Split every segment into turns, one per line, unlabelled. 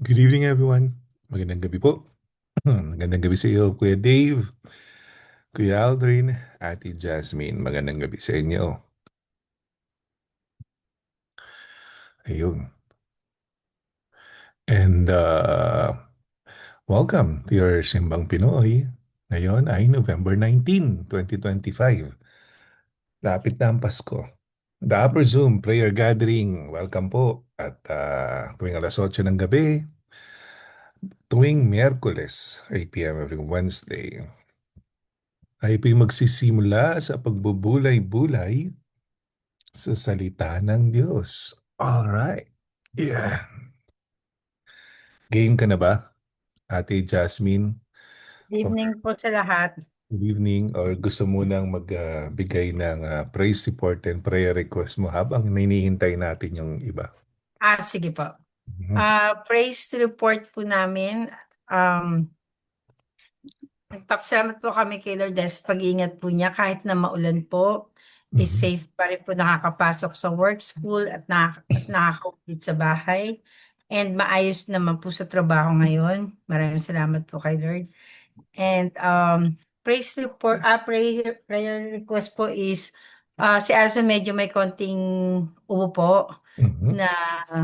Good evening, everyone. Magandang gabi po. Magandang gabi sa iyo, Kuya Dave, Kuya Aldrin, Ate Jasmine. Magandang gabi sa inyo. Ayun. And welcome to your Simbang Pinoy. Ngayon ay November 19, 2025. Lapit na ang Pasko. The Upper Zoom Prayer Gathering. Welcome po. At tuwing alas 8 ng gabi, tuwing Miyerkules, 8 p.m. every Wednesday, ay magsisimula sa pagbubulay-bulay sa salita ng Diyos. Alright. Yeah. Game ka na ba, Ate Jasmine? Or
Evening po sa lahat.
good evening? Or gusto mo nang magbigay ng praise report and prayer request mo habang hinihintay natin yung iba?
Sige po.
Mhm.
Praise report po namin. Um, Nagpapasalamat po kami kay Lord dahil sa pag-iingat po niya kahit na maulan po, is
Mhm.
safe pa rin po nakakapasok sa work, school at nakakaulit sa bahay. And maayos naman po sa trabaho ngayon. Maraming salamat po kay Lord. And prayer request po is si Alison medyo may konting ubo po
Mhm.
na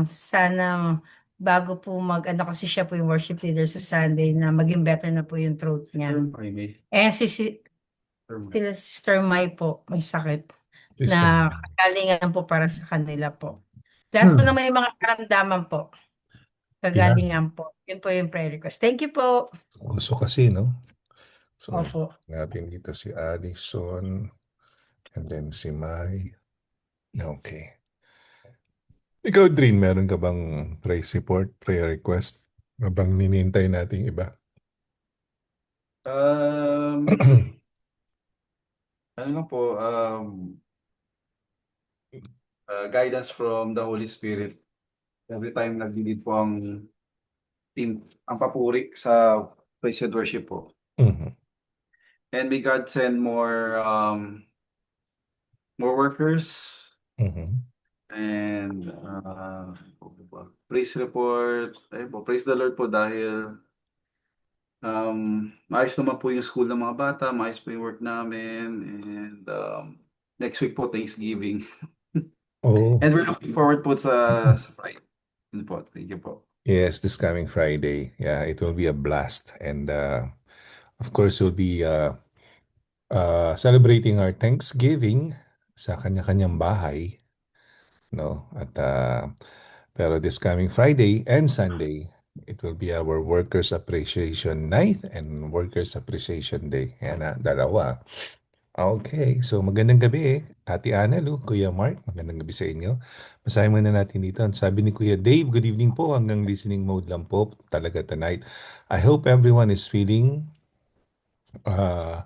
sana bago po ano kasi siya po yung worship leader sa Sunday na maging better na po yung throat niya. And sila Sister Mai po may sakit
Sister
na
Mary.
kagalingan po para sa kanila po. Lahat po na
Hmm.
may mga karamdaman po,
Yeah.
kagalingan po. Yun po yung prayer request. Thank you po.
Gusto kasi, no? So,
Opo.
natin dito si Addison and then si Mai. Okay. Ikaw, Dream, meron ka bang praise report, prayer request? Habang ninintay nating iba.
Um, ano lang po, guidance from the Holy Spirit. Every time nag-lead po ang papuri sa praise and worship po.
Mhm.
And may God send more workers
Mhm.
and praise report. Ayun po, praise the Lord po dahil maayos naman po yung school ng mga bata, maayos po yung work namin, and next week po Thanksgiving.
Oh,
And we're looking forward po sa Friday. Yun po, thank you po.
yes, this coming Friday. Yeah, it will be a blast. And of course, we'll be celebrating our Thanksgiving sa kanya-kanyang bahay, no? At pero this coming Friday and Sunday, it will be our Workers Appreciation Night and Workers Appreciation Day. Yan na, dalawa. Okay, so magandang gabi, Ate Annalou, Kuya Mark, magandang gabi sa inyo. Basahin muna natin dito. Sabi ni Kuya Dave, good evening po, hanggang listening mode lang po talaga tonight. I hope everyone is feeling uh,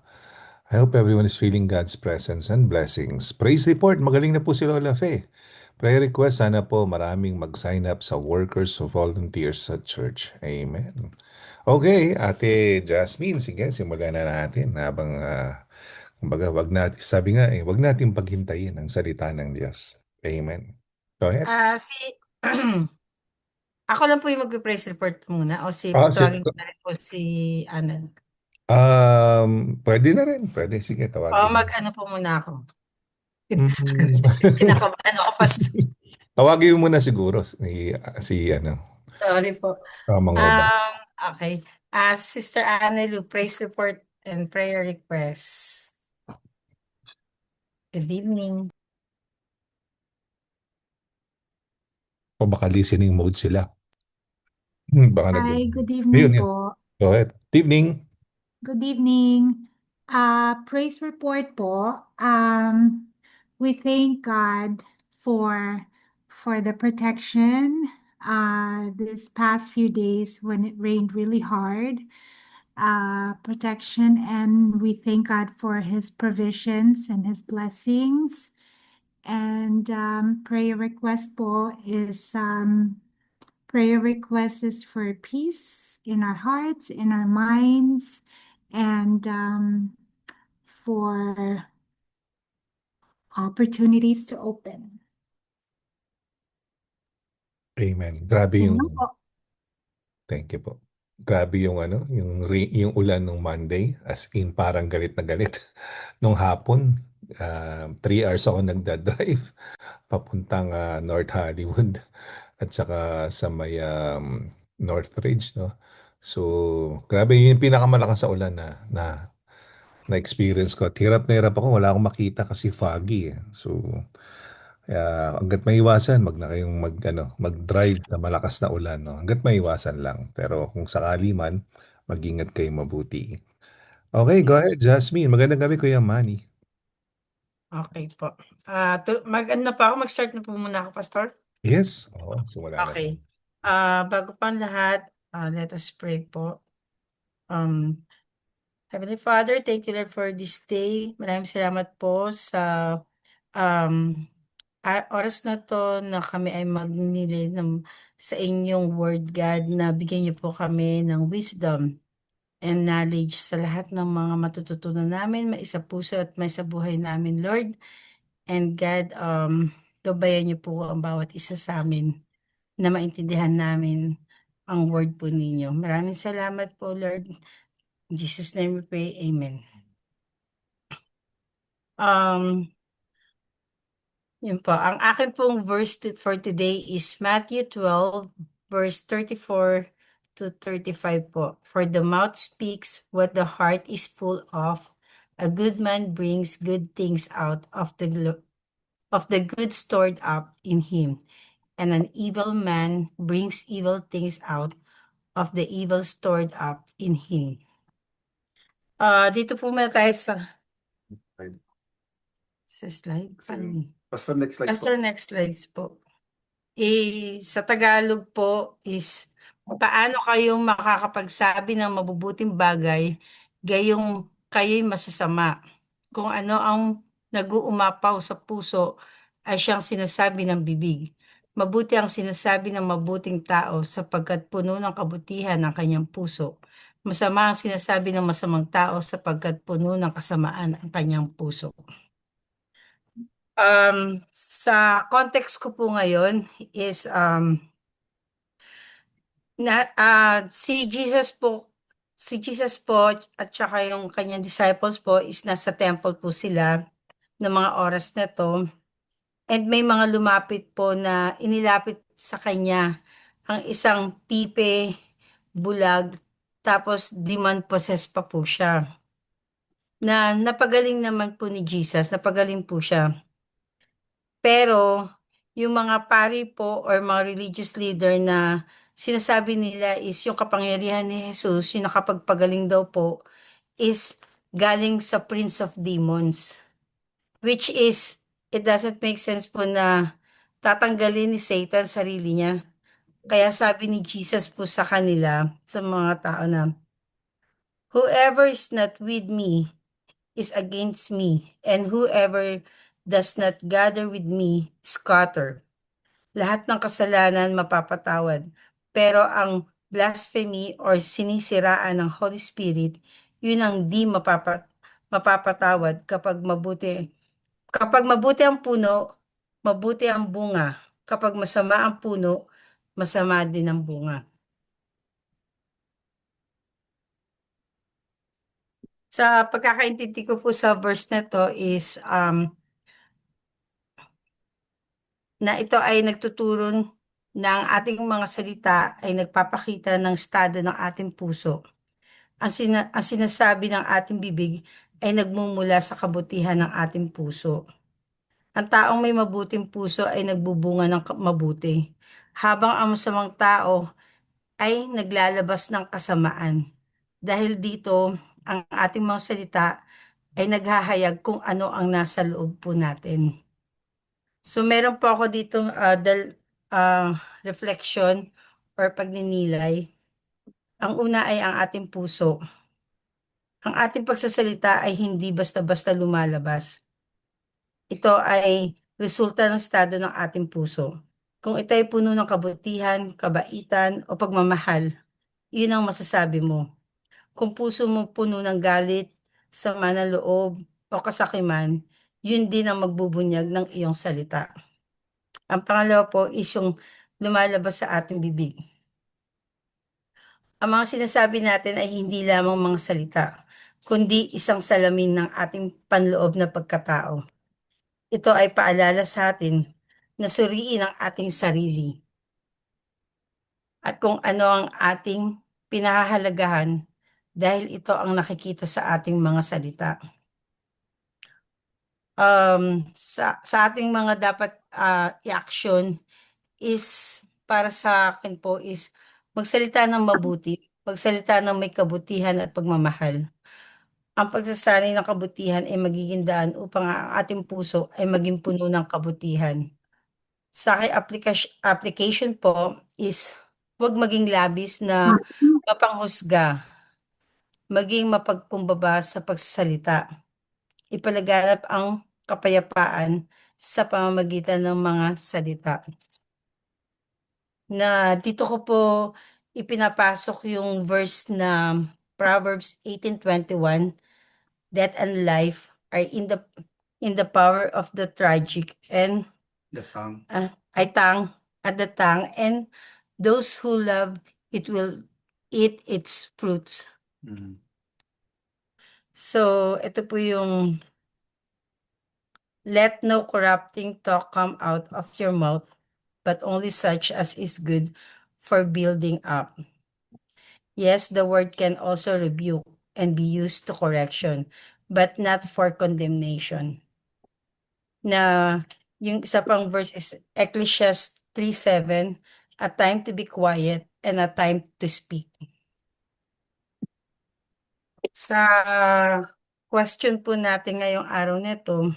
I hope everyone is feeling God's presence and blessings. Praise report, magaling na po si Lola Fe. Prayer request, sana po maraming mag-sign up sa workers o volunteers sa church. Amen. Okay, Ate Jasmine, sige, simulan na natin habang kumbaga, sabi nga wag natin paghintayin ang salita ng Diyos. Amen. Go ahead.
Ah, si Ako lang po yung magpe-praise report muna o
Ah, si,
tawagin ko na rin po si Anan.
pwede na rin. Pwede, sige,
O
tawagin mo.
mag-ano po muna ako.
Mm.
Kinakabahan ako fast.
Tawagin mo muna siguro si ano,
Sorry po.
Mangoba.
Um, okay. Sister Annalou, praise report and prayer request. Good evening.
O baka listening mode sila. Baka nag
Hi, good
Ayun,
evening
yan.
po.
Go ahead. Evening.
Good evening. Praise report po. We thank God for the protection this past few days when it rained really hard. Protection, and we thank God for His provisions and His blessings. And prayer request po is prayer request is for peace in our hearts, in our minds, and for opportunities to open.
Amen. Grabe
Yun lang
yung
po.
Thank you po. Grabe yung ano, yung ulan nung Monday, as in parang galit na galit. Nung hapon, 3 hours ako nagda-drive papuntang North Hollywood at saka sa may Northridge, no? So, grabe yun yung pinakamalakas sa ulan na experience ko. At hirap na hirap ako, wala akong makita kasi foggy. So, kaya hangga't maiwasan, wag na kayong mag-drive na malakas na ulan, no? Hangga't maiwasan lang. Pero kung sakali man, mag-ingat kayo mabuti. Okay, go ahead, Jasmine. Magandang gabi, Kuya Manny.
Okay po. Mag-ano na pa ako, mag-start na po muna ako, Pastor.
Yes, oo, simula na.
Okay. Bago pa ang lahat, let us pray po. Um, Heavenly Father, thank you Lord for this day. Maraming salamat po sa um, oras na to na kami ay magninilay sa inyong word, God, na bigyan niyo po kami ng wisdom and knowledge sa lahat ng mga matututunan namin, may sa puso at may sa buhay namin, Lord. And God, gabayan niyo po ang bawat isa sa amin na maintindihan namin ang word po ninyo. Maraming salamat po, Lord. In Jesus' name we pray. Amen. Yun po. Ang akin pong verse for today is Matthew 12, verse 34 to 35 po. For the mouth speaks what the heart is full of. A good man brings good things out of the good stored up in him. And an evil man brings evil things out of the evil stored up in him. Dito po muna tayo sa slide. Paano yun?
Pastor, next slide po.
Pastor, next slides po. Sa Tagalog po is, paano kayong makakapagsabi ng mabubuting bagay gayong kayo'y masasama? Kung ano ang nag-uumapaw sa puso ay siyang sinasabi ng bibig. Mabuti ang sinasabi ng mabuting tao sapagkat puno ng kabutihan ang kanyang puso. Masama ang sinasabi ng masamang tao sapagkat puno ng kasamaan ang kanyang puso. Sa context ko po ngayon is si Jesus po at saka yung kanyang disciples po is nasa temple po sila ng mga oras na to, and may mga lumapit po na inilapit sa kanya ang isang pipe, bulag, tapos demon possessed pa po siya. Na napagaling naman po ni Jesus, napagaling po siya. Pero yung mga pari po or mga religious leader na sinasabi nila is yung kapangyarihan ni Jesus, yung nakapagpagaling daw po, is galing sa Prince of Demons. Which is, it doesn't make sense po na tatanggalin ni Satan sarili niya. Kaya sabi ni Jesus po sa kanila, sa mga tao na, whoever is not with me is against me, and whoever does not gather with me scatter. Lahat ng kasalanan mapapatawad, pero ang blasphemy or sinisiraan ng Holy Spirit, yun ang di mapapatawad kapag mabuti. Kapag mabuti ang puno, mabuti ang bunga. Kapag masama ang puno, masama din ang bunga. Sa pagkakaintindi ko po sa verse na to is na ito ay nagtuturo na ang ating mga salita ay nagpapakita ng estado ng ating puso. Ang sinasabi ng ating bibig ay nagmumula sa kabutihan ng ating puso. Ang taong may mabuting puso ay nagbubunga ng mabuti, habang ang masamang tao ay naglalabas ng kasamaan. Dahil dito, ang ating mga salita ay naghahayag kung ano ang nasa loob po natin. So meron po ako ditong reflection or pagninilay. Ang una ay ang ating puso. Ang ating pagsasalita ay hindi basta-basta lumalabas. Ito ay resulta ng estado ng ating puso. Kung ito ay puno ng kabutihan, kabaitan o pagmamahal, yun ang masasabi mo. Kung puso mo puno ng galit, sama ng loob o kasakiman, yun din ang magbubunyag ng iyong salita. Ang pangalawa po is yung lumalabas sa ating bibig. Ang mga sinasabi natin ay hindi lamang mga salita, kundi isang salamin ng ating panloob na pagkatao. Ito ay paalala sa atin na suriin ang ating sarili at kung ano ang ating pinahahalagahan dahil ito ang nakikita sa ating mga salita. Sa ating mga dapat i-action is para sa akin po is magsalita ng mabuti, magsalita ng may kabutihan at pagmamahal. Ang pagsasanay ng kabutihan ay magiging daan upang ang ating puso ay maging puno ng kabutihan. Sa aking application po is huwag maging labis na mapanghusga, maging mapagkumbaba sa pagsasalita. Ipalaganap ang kapayapaan sa pamamagitan ng mga salita. Na dito ko po ipinapasok yung verse na Proverbs 18:21, death and life are in the power of the tragic and
The tongue.
ay tang at the tongue, and those who love it will eat its fruits.
Mm.
So, ito po yung let no corrupting talk come out of your mouth, but only such as is good for building up. Yes, the word can also rebuke and be used to correction, but not for condemnation. Na yung isa pang verse is Ecclesiastes 3:7, a time to be quiet and a time to speak. Sa question po natin ngayong araw nito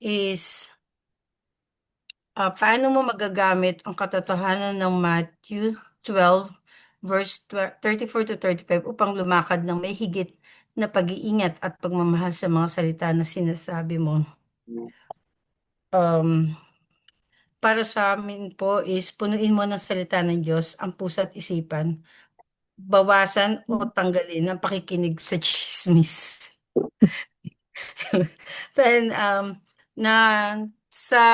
is paano mo magagamit ang katotohanan ng Matthew 12 verse 34 to 35 upang lumakad ng may higit na pag-iingat at pagmamahal sa mga salita na sinasabi mo? Um, para sa amin po is punuin mo ng salita ng Diyos ang puso at isipan. Bawasan o tanggalin ang pakikinig sa chismis. Then, na sa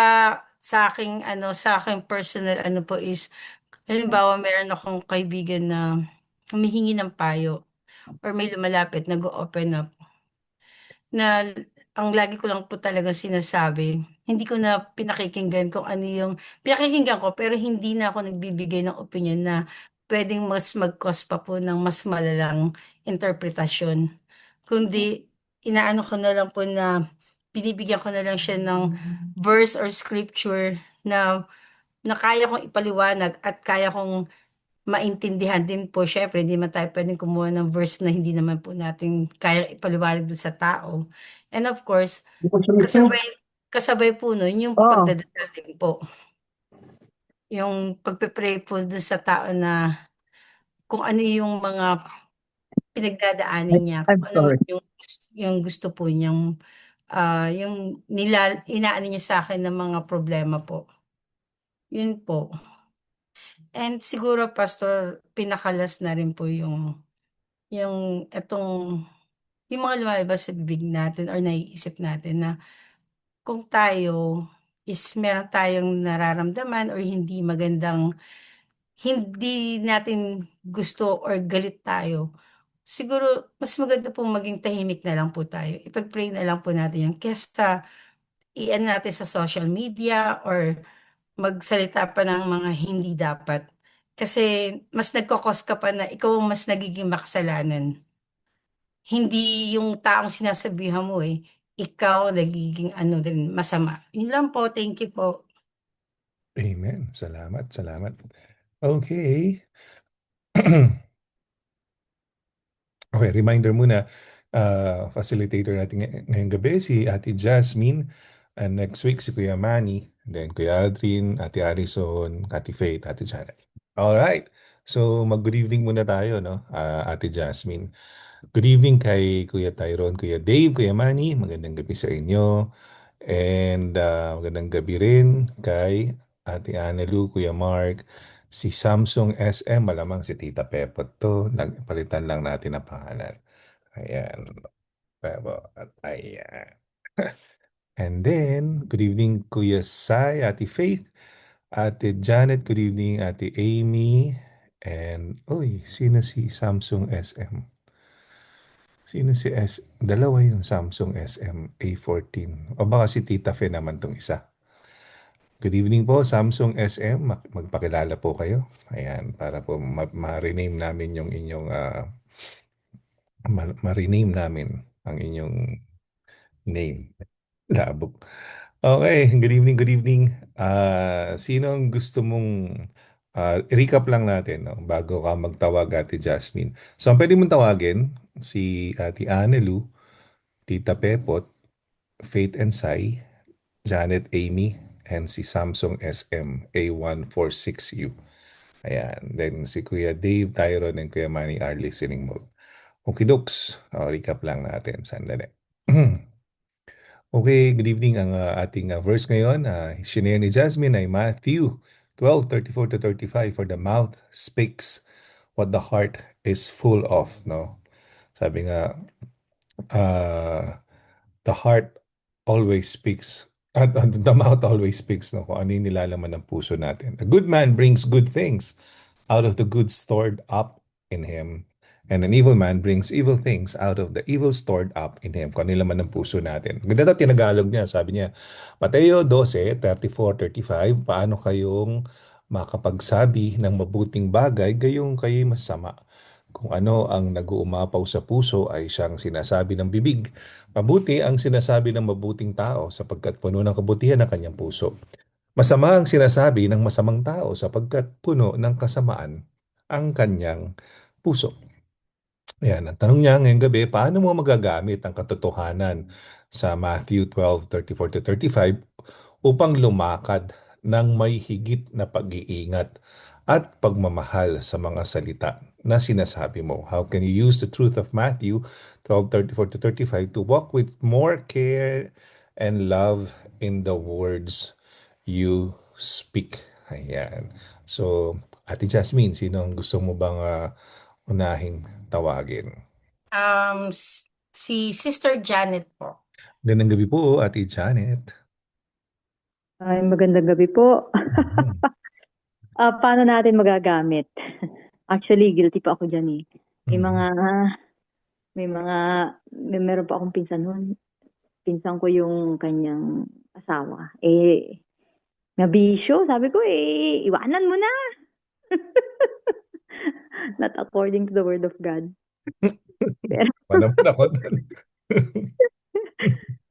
sa aking personal po is, halimbawa meron akong kaibigan na humihingi ng payo or may lumalapit nag-o-open up na ang lagi ko lang po talagang sinasabi, hindi ko na pinakikinggan kung ano yung pinakikinggan ko pero hindi na ako nagbibigay ng opinyon na puwedeng mas mag-cause pa po ng mas malalang interpretasyon. Kundi inaano ko na lang po na binibigyan ko na lang siya ng verse or scripture na na kaya kong ipaliwanag at kaya kong maintindihan din po. Siyempre hindi naman tayo puwedeng kumuha ng verse na hindi naman po natin kayang ipaliwanag dun sa tao. And of course, kasabay kasabay po nun yung pagdadasal din po. Yung pagpe-pray po dun sa tao na kung ano yung mga pinagdadaanan niya, kung ano man yung gusto po niyang, yung inaano niya sa'kin na mga problema po. Yun po. And siguro pastor, pinaka-last na rin po yung etong yung mga lumalabas sa bibig natin or naiisip natin na kung tayo is meron tayong nararamdaman or hindi natin gusto or galit tayo, siguro mas maganda pong maging tahimik na lang po tayo. Ipag-pray na lang po natin yan kaysa i-ano natin sa social media or magsalita pa ng mga hindi dapat. Kasi mas nagko-cause ka pa na ikaw ang mas nagiging makasalanan. Hindi yung taong sinasabihan mo ikaw nagiging ano din masama. Yun lang po, thank you po.
Amen. Salamat, salamat. Okay. Okay, reminder muna, facilitator natin ngayong gabi si Ate Jasmine, and next week si Kuya Manny, then Kuya Adrian, Ate Harrison, Ate Faith, Ate Janet. Alright, so mag-good evening muna tayo, no? Ate Jasmine. Good evening kay Kuya Tyrone, Kuya Dave, Kuya Manny, magandang gabi sa inyo. And magandang gabi rin kay Ate Annalou, Kuya Mark, si Samsung SM, malamang si Tita Pepot to. Nagpalitan lang natin ang pangalan. Ayan. Pepot. Ayan. And then, good evening Kuya Sai, Ate Faith, Ate Janet, good evening Ate Amy, And, uy, sino si Samsung SM? Sino si S? Dalawa yung Samsung SM A14. O baka si Tita Fe naman tong isa. Good evening po, Samsung SM. Magpakilala po kayo. Ayan, para po ma-rename namin yung inyong, ma-rename namin ang inyong name. Labog. Okay, good evening, good evening. Sino ang gusto mong recap lang natin, no, bago ka magtawag, Ate Jasmine. So, ang pwede mong tawagin si Ate Annelu, Tita Pepot, Faith and Sai, Janet Amy, and si Samsung SM A146U. Ayan. Then si Kuya Dave, Tyron, and Kuya Manny are listening mode. Okay, Dux. Recap lang natin. Sandali. Okay, good evening. Ang ating verse ngayon, shinare ni Jasmine ay Matthew 12:34 to 35. For the mouth speaks what the heart is full of, no? Sabi nga, uh, the heart always speaks, at the mouth always speaks, no? Kung ano yung nilalaman ng puso natin. A good man brings good things out of the good stored up in him. And an evil man brings evil things out of the evil stored up in him. Kung ano yung laman ng puso natin. Ganda na tinagalog niya. Sabi niya, Mateo 12:34-35, paano kayong makapagsabi ng mabuting bagay gayong kayo'y masama? Kung ano ang nag-uumapaw sa puso ay siyang sinasabi ng bibig. Mabuti ang sinasabi ng mabuting tao sapagkat puno ng kabutihan ang kanyang puso. Masama ang sinasabi ng masamang tao sapagkat puno ng kasamaan ang kanyang puso. Ayan, ang tanong niya ngayong gabi, paano mo magagamit ang katotohanan sa Matthew 12:34 to 35 upang lumakad ng may higit na pag-iingat at pagmamahal sa mga salita na sinasabi mo? How can you use the truth of Matthew 12:34 to 35 to walk with more care and love in the words you speak? Ayan. So, Ate Jasmine, sino ang gusto mo bang unahing tawagin?
Si Sister Janet po.
Gandang gabi po, Ate Janet.
Ay, magandang gabi po.
Mhm.
Paano natin magagamit? Actually, guilty pa ako dyan eh. May
Mhm.
meron pa akong pinsan nun. Pinsan ko yung kanyang asawa. Nabisyo. Sabi ko, iwanan mo na. Not according to the word of God. Pero,
Wala pa ako dun.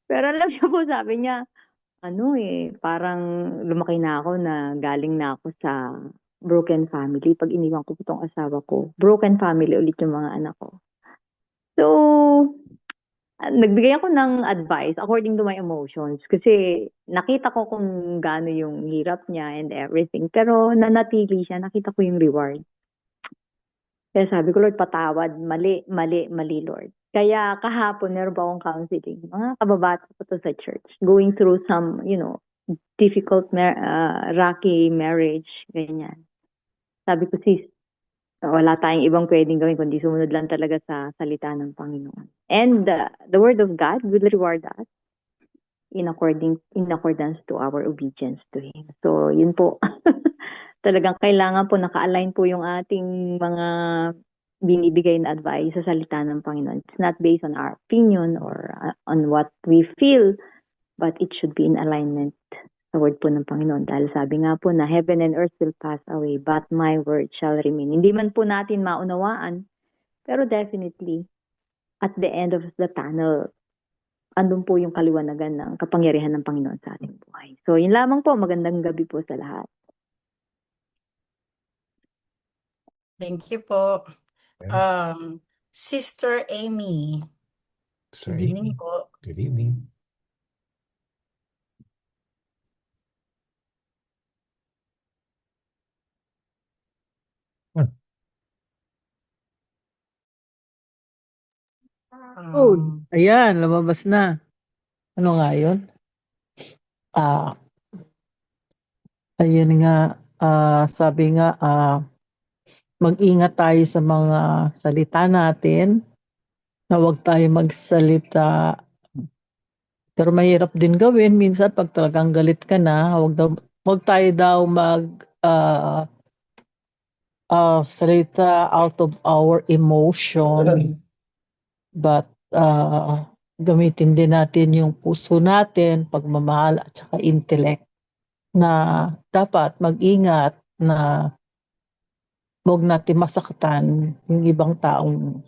pero alam niyo po, sabi niya, parang lumaki na ako na galing na ako sa broken family. Pag iniwan ko po itong asawa ko, broken family ulit yung mga anak ko. So, nagbigay ako ng advice according to my emotions kasi nakita ko kung gaano yung hirap niya and everything. Pero nanatili siya, nakita ko yung reward. Kaya sabi ko, Lord, patawad. Mali, mali, mali, Lord. Kaya kahapon, meron pa akong counseling. Mga kababata ko to sa church. Going through some, difficult, rocky marriage. Ganyan. Sabi ko, sis, wala tayong ibang pwedeng gawin kundi sumunod lang talaga sa salita ng Panginoon. And the word of God will reward us in accordance to our obedience to Him. So, yun po. Talagang kailangan po naka-align po yung ating mga binibigay na advice sa salita ng Panginoon. It's not based on our opinion or on what we feel, but it should be in alignment sa word po ng Panginoon. Dahil sabi nga po na heaven and earth will pass away, but my word shall remain. Hindi man po natin maunawaan, pero definitely, at the end of the tunnel, andun po yung kaliwanagan ng kapangyarihan ng Panginoon sa ating buhay. So, yun lamang po. Magandang gabi po sa lahat.
Thank you po. Sister Amy.
Sir
Good evening
Amy.
po.
Good evening.
Oh,
Um,
ayan, lumabas na. Ano nga yun? Ayun nga, sabi nga, mag-ingat tayo sa mga salita natin, na huwag tayo magsalita. Pero mahirap din gawin, minsan pag talagang galit ka na, huwag tayo daw salita out of our emotion, but gamitin din natin yung puso natin, pagmamahal at saka intellect na dapat mag-ingat na huwag natin masaktan yung ibang taong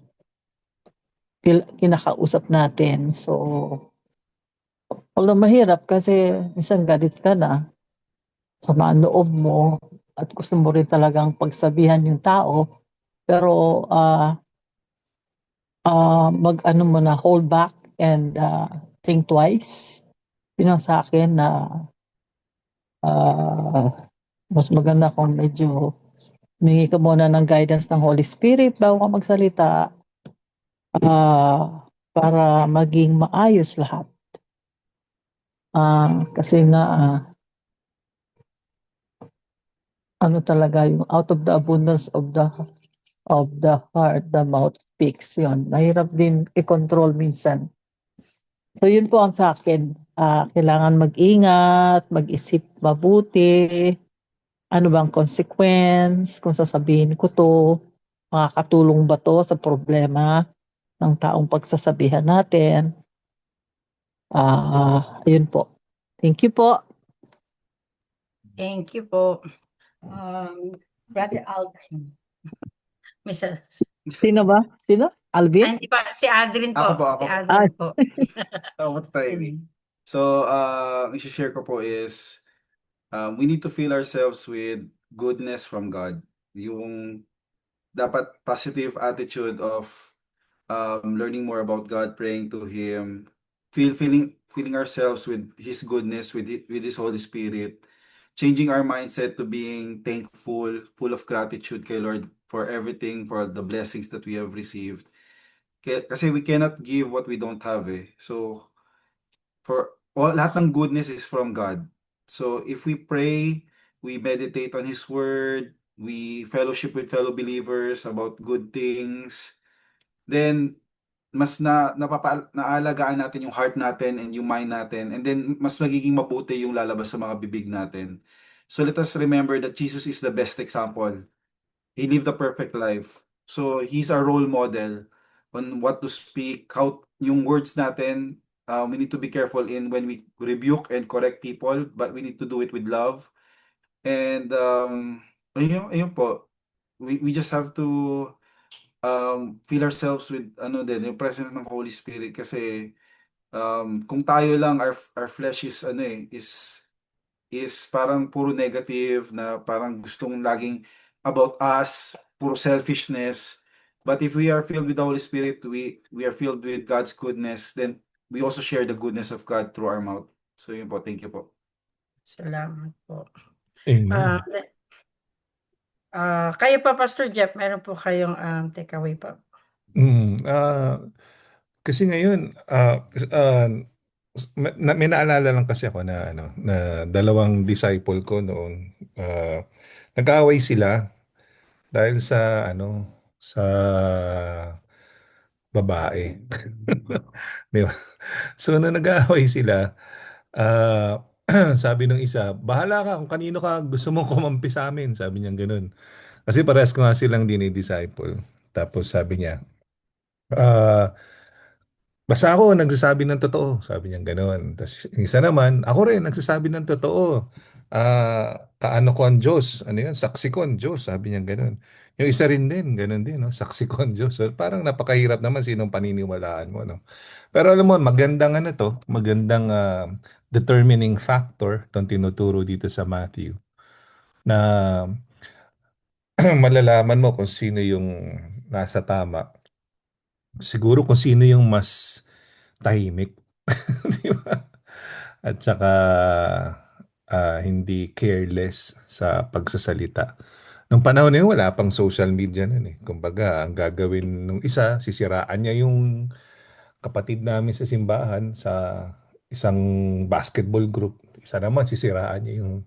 kinakausap natin. So, although mahirap kasi minsan galit ka na, sama ang loob mo at gusto mo rin talagang pagsabihan yung tao, pero mag-ano mo na, hold back and think twice. Yun ang sa akin na mas maganda kung medyo humingi ka muna ng guidance ng Holy Spirit bago ka magsalita para maging maayos lahat. Kasi nga, ano talaga yung out of the abundance of the heart, the mouth speaks. Yun. Mahirap din i-control minsan. So yun po ang sa akin. Kailangan mag-ingat, mag-isip mabuti, ano bang consequence, kung sasabihin ko to, makakatulong ba to sa problema ng taong pagsasabihan natin. Yun po. Thank you po.
Thank you po. Brother Aldrin. Mr.
Sino ba? Sino? Alvin?
Hindi pa, si Aldrin po.
Ako po, ako
Si
po.
Aldrin po.
What's timing? So, i-share ko po is, we need to fill ourselves with goodness from God. Yung dapat positive attitude of learning more about God, praying to Him, feeling ourselves with His goodness, with His Holy Spirit, changing our mindset to being thankful, full of gratitude kay Lord for everything, for the blessings that we have received. Kasi we cannot give what we don't have eh. So, lahat ng goodness is from God. So, if we pray, we meditate on His Word, we fellowship with fellow believers about good things, then mas naalagaan natin yung heart natin and yung mind natin, and then mas magiging mabuti yung lalabas sa mga bibig natin. So let us remember that Jesus is the best example. He lived a perfect life. So He's our role model on what to speak, how yung words natin, we need to be careful in when we rebuke and correct people, but we need to do it with love. And ayun po, we just have to fill ourselves with yung presence ng Holy Spirit, kasi kung tayo lang, our flesh is is parang puro negative, na parang gustong laging about us, puro selfishness. But if we are filled with the Holy Spirit, we are filled with God's goodness, then we also share the goodness of God through our mouth. So yun po, thank you po.
Salamat po.
Amen.
Kayo pa, Pastor Jeff, meron po kayong takeaway pa.
Kasi ngayon, may naalala lang kasi ako na na dalawang disciple ko noon, nag-aaway sila dahil sa sa babae. Di ba? So nung nag-aaway sila, sabi nung isa, bahala ka kung kanino ka gusto mong kumampi sa amin, sabi niya ganun. Kasi parehas ko nga silang dinidisciple. Tapos sabi niya, ah, basta ako nagsasabi ng totoo, sabi niya gano'n. Tapos yung isa naman, ako rin nagsasabi ng totoo. Kaano ko ang Diyos, ano yun, saksi ko ang Diyos, sabi niya gano'n. Yung isa rin din, gano'n din, no? Saksi ko ang Diyos. So, parang napakahirap naman sinong paniniwalaan mo, no? Pero alam mo, magandang magandang determining factor itong tinuturo dito sa Matthew, na malalaman mo kung sino yung nasa tama. Siguro kung sino yung mas tahimik. Di ba? At saka hindi careless sa pagsasalita. Nung panahon na yun, wala pang social media nun eh. Kumbaga, ang gagawin nung isa, sisiraan niya yung kapatid namin sa simbahan sa isang basketball group. Isa naman, sisiraan niya yung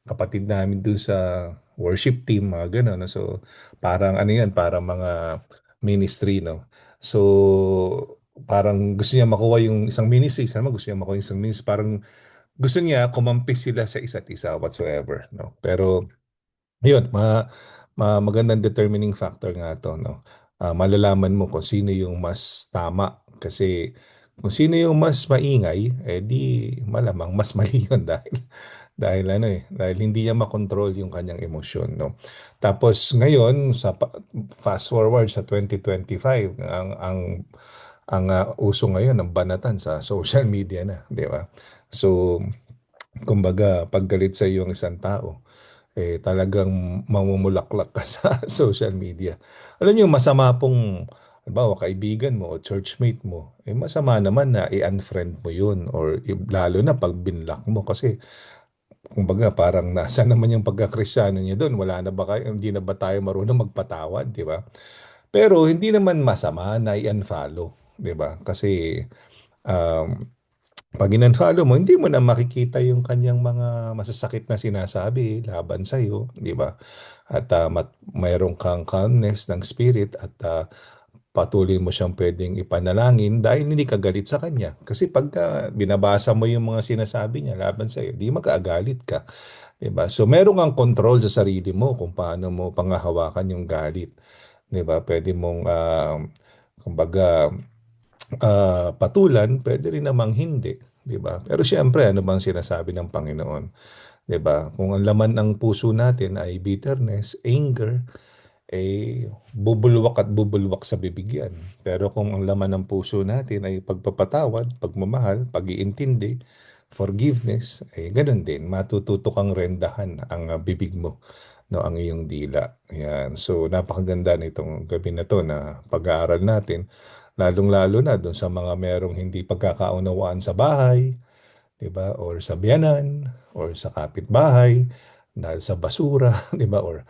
kapatid namin dun sa worship team, mga gano'n. No? So, parang ano yan, parang mga ministry, no? So, parang gusto niya makuha yung isang ministry, isa naman gusto niya makuha yung isang ministry. Parang gusto niya kumampi sila sa isa't isa whatsoever, no? Pero Yun, magandang determining factor nga to, no? Malalaman mo kung sino yung mas tama. Kasi kung sino yung mas maingay, eh di malamang mas mali yun dahil ano dahil hindi niya makontrol yung kanyang emosyon, no? Tapos ngayon fast forward sa 2025, ang uso ngayon ng banatan sa social media na, di ba? So, kumbaga, pag galit sa iyo ang isang tao, talagang mamumulaklak ka sa social media. Alam niyo, masama pong, halimbawa, kaibigan mo o churchmate mo, masama naman na i-unfriend mo yun or lalo na pag binlock mo kasi kumbaga parang nasa naman yung pagkakristyano niya doon. Wala na ba kayo, hindi na ba tayo marunong magpatawad, di ba? Pero hindi naman masama na i-unfollow, di ba? Kasi um, pag in-unfollow mo, hindi mo na makikita yung kanyang mga masasakit na sinasabi laban sa iyo, di ba? At mayroon kang calmness ng spirit at patuloy mo siyang pwedeng ipanalangin dahil hindi ka galit sa kanya. Kasi pagka binabasa mo yung mga sinasabi niya laban sa iyo, di magkaagalit ka. Diba? So meron kang control sa sarili mo kung paano mo pangahawakan yung galit. 'Di ba? Pwede mong kumbaga patulan, pwede rin namang hindi, 'di ba? Pero siyempre, ano bang sinasabi ng Panginoon? 'Di ba? Kung ang laman ng puso natin ay bitterness, anger, bubulwak at bubulwak sa bibig yan. Pero kung ang laman ng puso natin ay pagpapatawad, pagmamahal, pag-iintindi, forgiveness, ganun din. Matututo kang rendahan ang bibig mo, no, ang iyong dila. Yan. So, napakaganda nitong gabi na to na pag-aaral natin. Lalong-lalo na doon sa mga merong hindi pagkakaunawaan sa bahay, 'di ba? Or sa biyanan, or sa kapitbahay, dahil sa basura, 'di ba? Or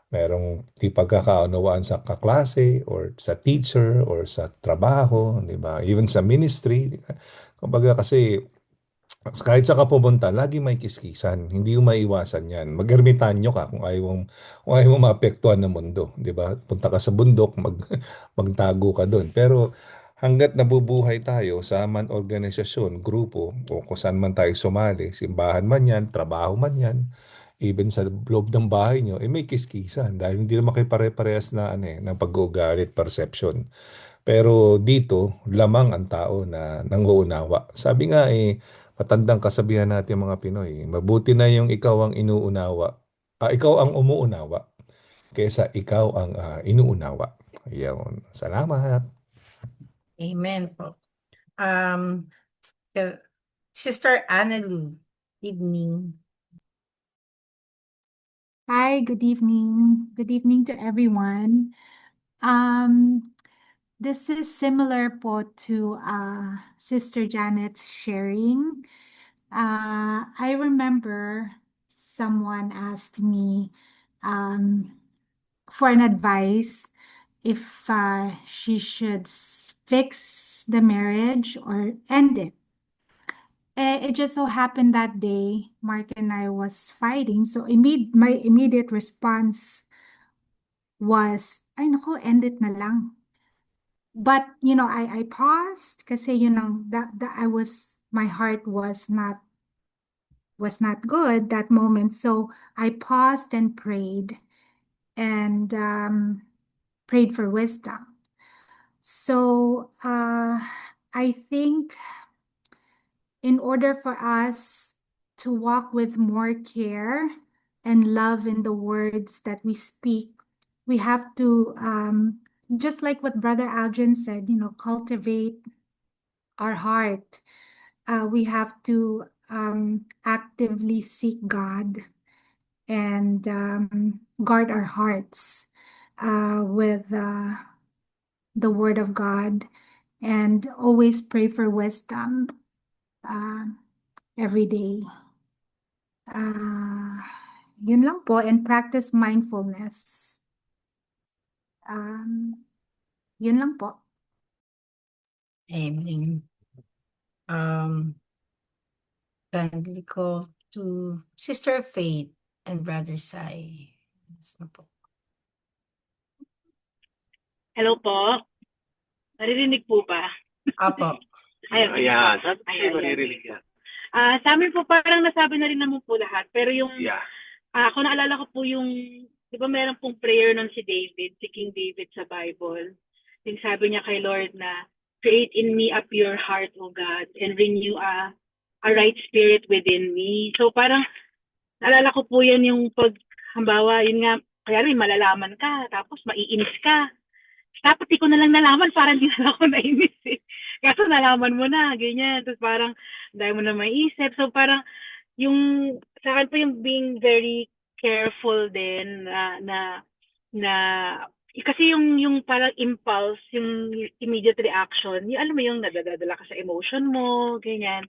merong di pagkakaunawaan sa kaklase or sa teacher or sa trabaho, 'di ba? Even sa ministry. Kumbaga kasi kahit sa ka pumunta, lagi may kiskisan. Hindi mo maiwasan yan. Mag-ermitanyo ka kung ayaw mo maapektuhan ng mundo. Di ba? Punta ka sa bundok, magtago ka doon. Pero hanggat nabubuhay tayo sa man organisasyon, grupo, o kung saan man tayo sumali, simbahan man yan, trabaho man yan, even sa loob ng bahay nyo, may kiskisan. Dahil hindi naman kayo pare-parehas na, ng pag-uugali at perception. Pero dito, lamang ang tao na nanguunawa. Sabi nga matandang kasabihan natin mga Pinoy, mabuti na yung ikaw ang inuunawa. Ikaw ang umuunawa kaysa ikaw ang inuunawa. Ayun. Salamat.
Amen po. Uh, Sister Annalou, evening.
Hi, good evening. Good evening to everyone. This is similar po to Sister Janet's sharing. I remember someone asked me for an advice if she should fix the marriage or end it. It just so happened that day, Mark and I was fighting. So my immediate response was, ay nako, end it na lang. But, I paused kasi my heart was not good that moment. So I paused and prayed and prayed for wisdom. So I think in order for us to walk with more care and love in the words that we speak, we have to, just like what Brother Aldrin said, cultivate our heart. We have to actively seek God and guard our hearts with the Word of God and always pray for wisdom every day. Yun lang po, and practice mindfulness. Yun lang po.
Amen. Kindly call to Sister Faith and Brother Sai. Yes na po.
Hello po. Naririnig po ba?
Apo.
Ayan.
Sabi ko maririnig yan.
Sa amin po parang nasabi na rin naman po lahat. Pero yung Ako naalala ko po yung, di ba meron pong prayer nun si David, si King David sa Bible. Yung sabi niya kay Lord na, create in me a pure heart, O God, and renew a right spirit within me. So parang, naalala ko po yan yung pag, hambawa, yun nga, kaya rin malalaman ka, tapos maiinis ka. Dapat di ko na lang nalaman, parang di na lang ako nainis eh. Kaso nalaman mo na, ganyan. Tapos parang, dahil mo na maiisip. So parang, yung sa akin po yung being very careful din na kasi yung parang impulse, yung immediate reaction, yung alam mo yung nadadala ka sa emotion mo, ganyan.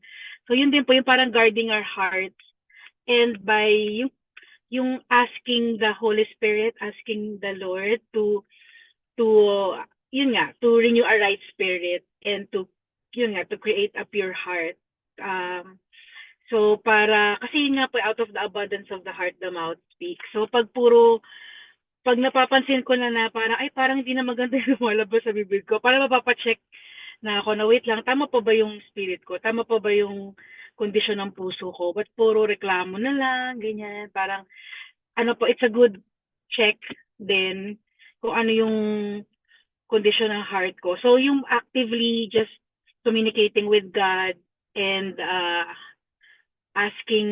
So yun din po yung parang guarding our hearts and by yung asking the Holy Spirit, asking the Lord to yun nga, to renew a right spirit and to yun nga, to create a pure heart. So kasi yun nga po, out of the abundance of the heart, the mouth speaks. So pag napapansin ko na parang, ay parang hindi na maganda yung lumalabas sa bibig ko, para mapapacheck na ako na wait lang, tama pa ba yung spirit ko? Tama pa ba yung kondisyon ng puso ko? Ba't puro reklamo na lang, ganyan. Parang, it's a good check din kung ano yung kondisyon ng heart ko. So yung actively just communicating with God and asking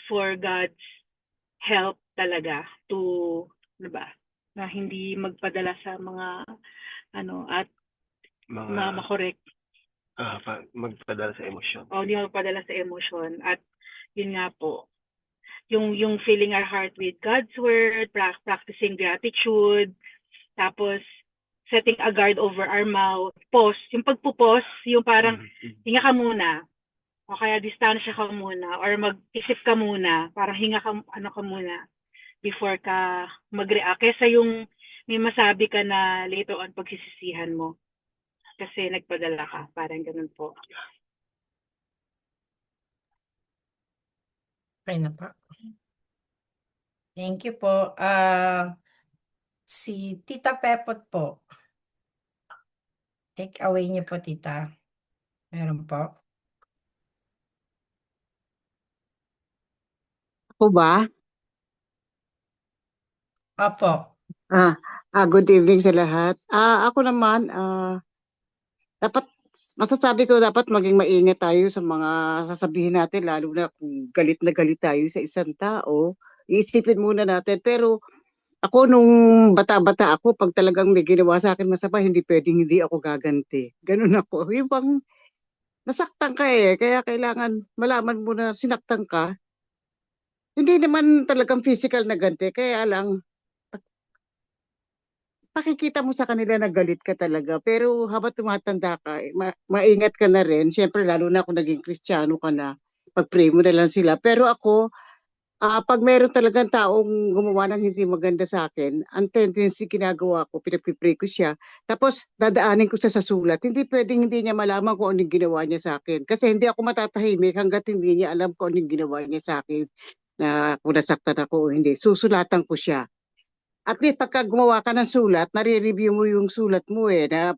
for God's help talaga to, ano ba, na hindi magpadala sa mga at makorek.
Magpadala sa emosyon.
O hindi magpadala sa emosyon. At yun nga po, yung filling our heart with God's word, practicing gratitude, tapos setting a guard over our mouth, pause, yung pagpupos, yung parang hinga ka muna, o kaya distansya ka muna, or mag-isip ka muna, parang hinga ka, ka muna, before ka mag-react. Kesa yung may masabi ka na later on pagsisisihan mo. Kasi nagpadala ka, parang ganun po.
Okay na pa. Thank you po. Si Tita Pepot po. Take away niyo po, Tita. Meron po.
Ako ba?
Opo.
Good evening sa lahat. Ako naman, dapat, masasabi ko dapat maging maingat tayo sa mga sasabihin natin, lalo na kung galit na galit tayo sa isang tao. Iisipin muna natin. Pero ako nung bata-bata ako, pag talagang may ginawa sa akin masama, hindi pwedeng hindi ako gaganti. Ganun ako. Yung bang nasaktan ka kaya kailangan malaman mo na sinaktan ka. Hindi naman talagang physical na ganti, kaya lang pakikita mo sa kanila na galit ka talaga. Pero habang tumatanda ka, maingat ka na rin. Siyempre, lalo na kung naging Kristiyano ka na, pag-pray mo na lang sila. Pero ako, pag meron talagang taong gumawa ng hindi maganda sa akin, ang tendency ginagawa ko, pinag-pray ko siya, tapos dadaanin ko siya sa sulat. Hindi pwedeng hindi niya malaman kung anong ginawa niya sa akin. Kasi hindi ako matatahimik hanggat hindi niya alam kung anong ginawa niya sa akin, na kung nasaktan ako o hindi. Susulatan ko siya. At least pagka gumawa ka ng sulat, nare-review mo yung sulat mo na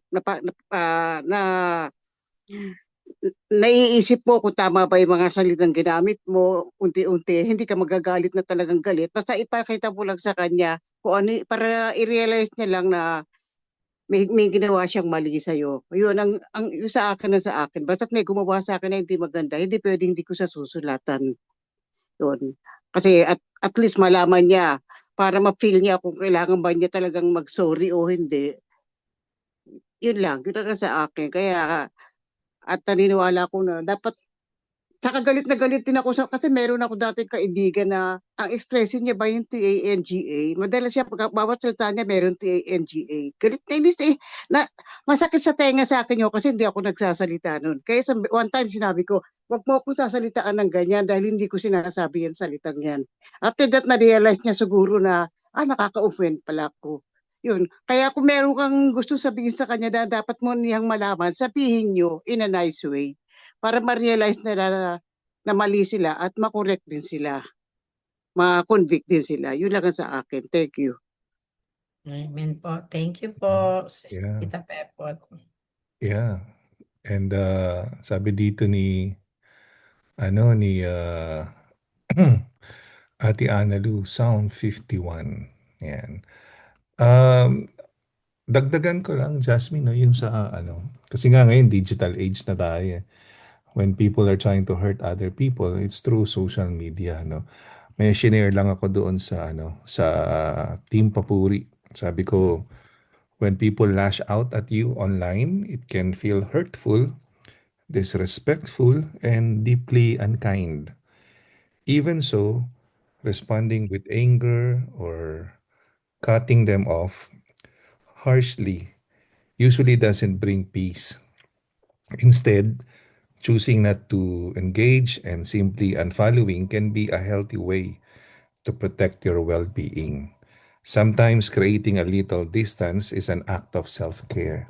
naiisip mo kung tama ba yung mga salitang ginamit mo, unti-unti, hindi ka magagalit na talagang galit. Basta ipakita mo lang sa kanya kung ano, para i-realize niya lang na may ginawa siyang mali sa'yo. Yun, yung sa akin na sa akin. Basta may gumawa sa akin na hindi maganda, hindi pwedeng hindi ko sa susulatan. Yun. Kasi at least malaman niya para ma-feel niya kung kailangan ba niya talagang mag-sorry o hindi. Yun lang sa akin. Kaya at naniniwala ko na dapat, saka galit na galit din ako kasi meron ako dating kaibigan na ang expression niya ba yung TANGA? Madalas siya, bawat salita niya meron TANGA. Galit na inis masakit sa tenga sa akin yun kasi hindi ako nagsasalita nun. Kaya one time sinabi ko, wag mo akong sasalitaan ng ganyan dahil hindi ko sinasabi yung salitang yan. After that, na-realize niya siguro na, nakaka-offend pala ako. Yun. Kaya kung meron kang gusto sabihin sa kanya na dapat mo niyang malaman, sabihin niyo in a nice way para ma-realize nila na mali sila at ma-correct din sila. Ma-convict din sila. Yun lang sa akin. Thank you.
Amen po. Thank you po,
Yeah.
Tita Pepot.
Yeah. And sabi dito ni Ate Analu, Sound 51. Yan. Um, Dagdagan ko lang, Jasmine, no, yung sa kasi nga ngayon digital age na tayo. When people are trying to hurt other people, it's through social media, no. May share lang ako doon sa Team Papuri. Sabi ko, when people lash out at you online, it can feel hurtful, disrespectful, and deeply unkind. Even so, responding with anger or cutting them off harshly usually doesn't bring peace. Instead, choosing not to engage and simply unfollowing can be a healthy way to protect your well being. Sometimes creating a little distance is an act of self care.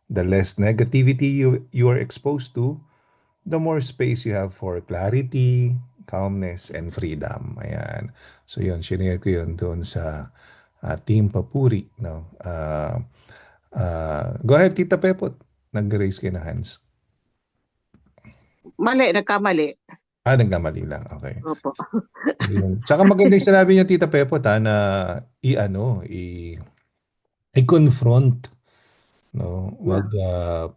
The less negativity you are exposed to, the more space you have for clarity, calmness, and freedom. Ayan. So yun, shinare ko yun doon sa Team Papuri. No? Go ahead, Tita Pepot. Nag-raise kayo na hands.
Mali, nagkamali.
Nagkamali lang. Okay.
Opo.
Yun. Tsaka maganda yung sinabi niya, Tita Pepot, na i-confront. No, wag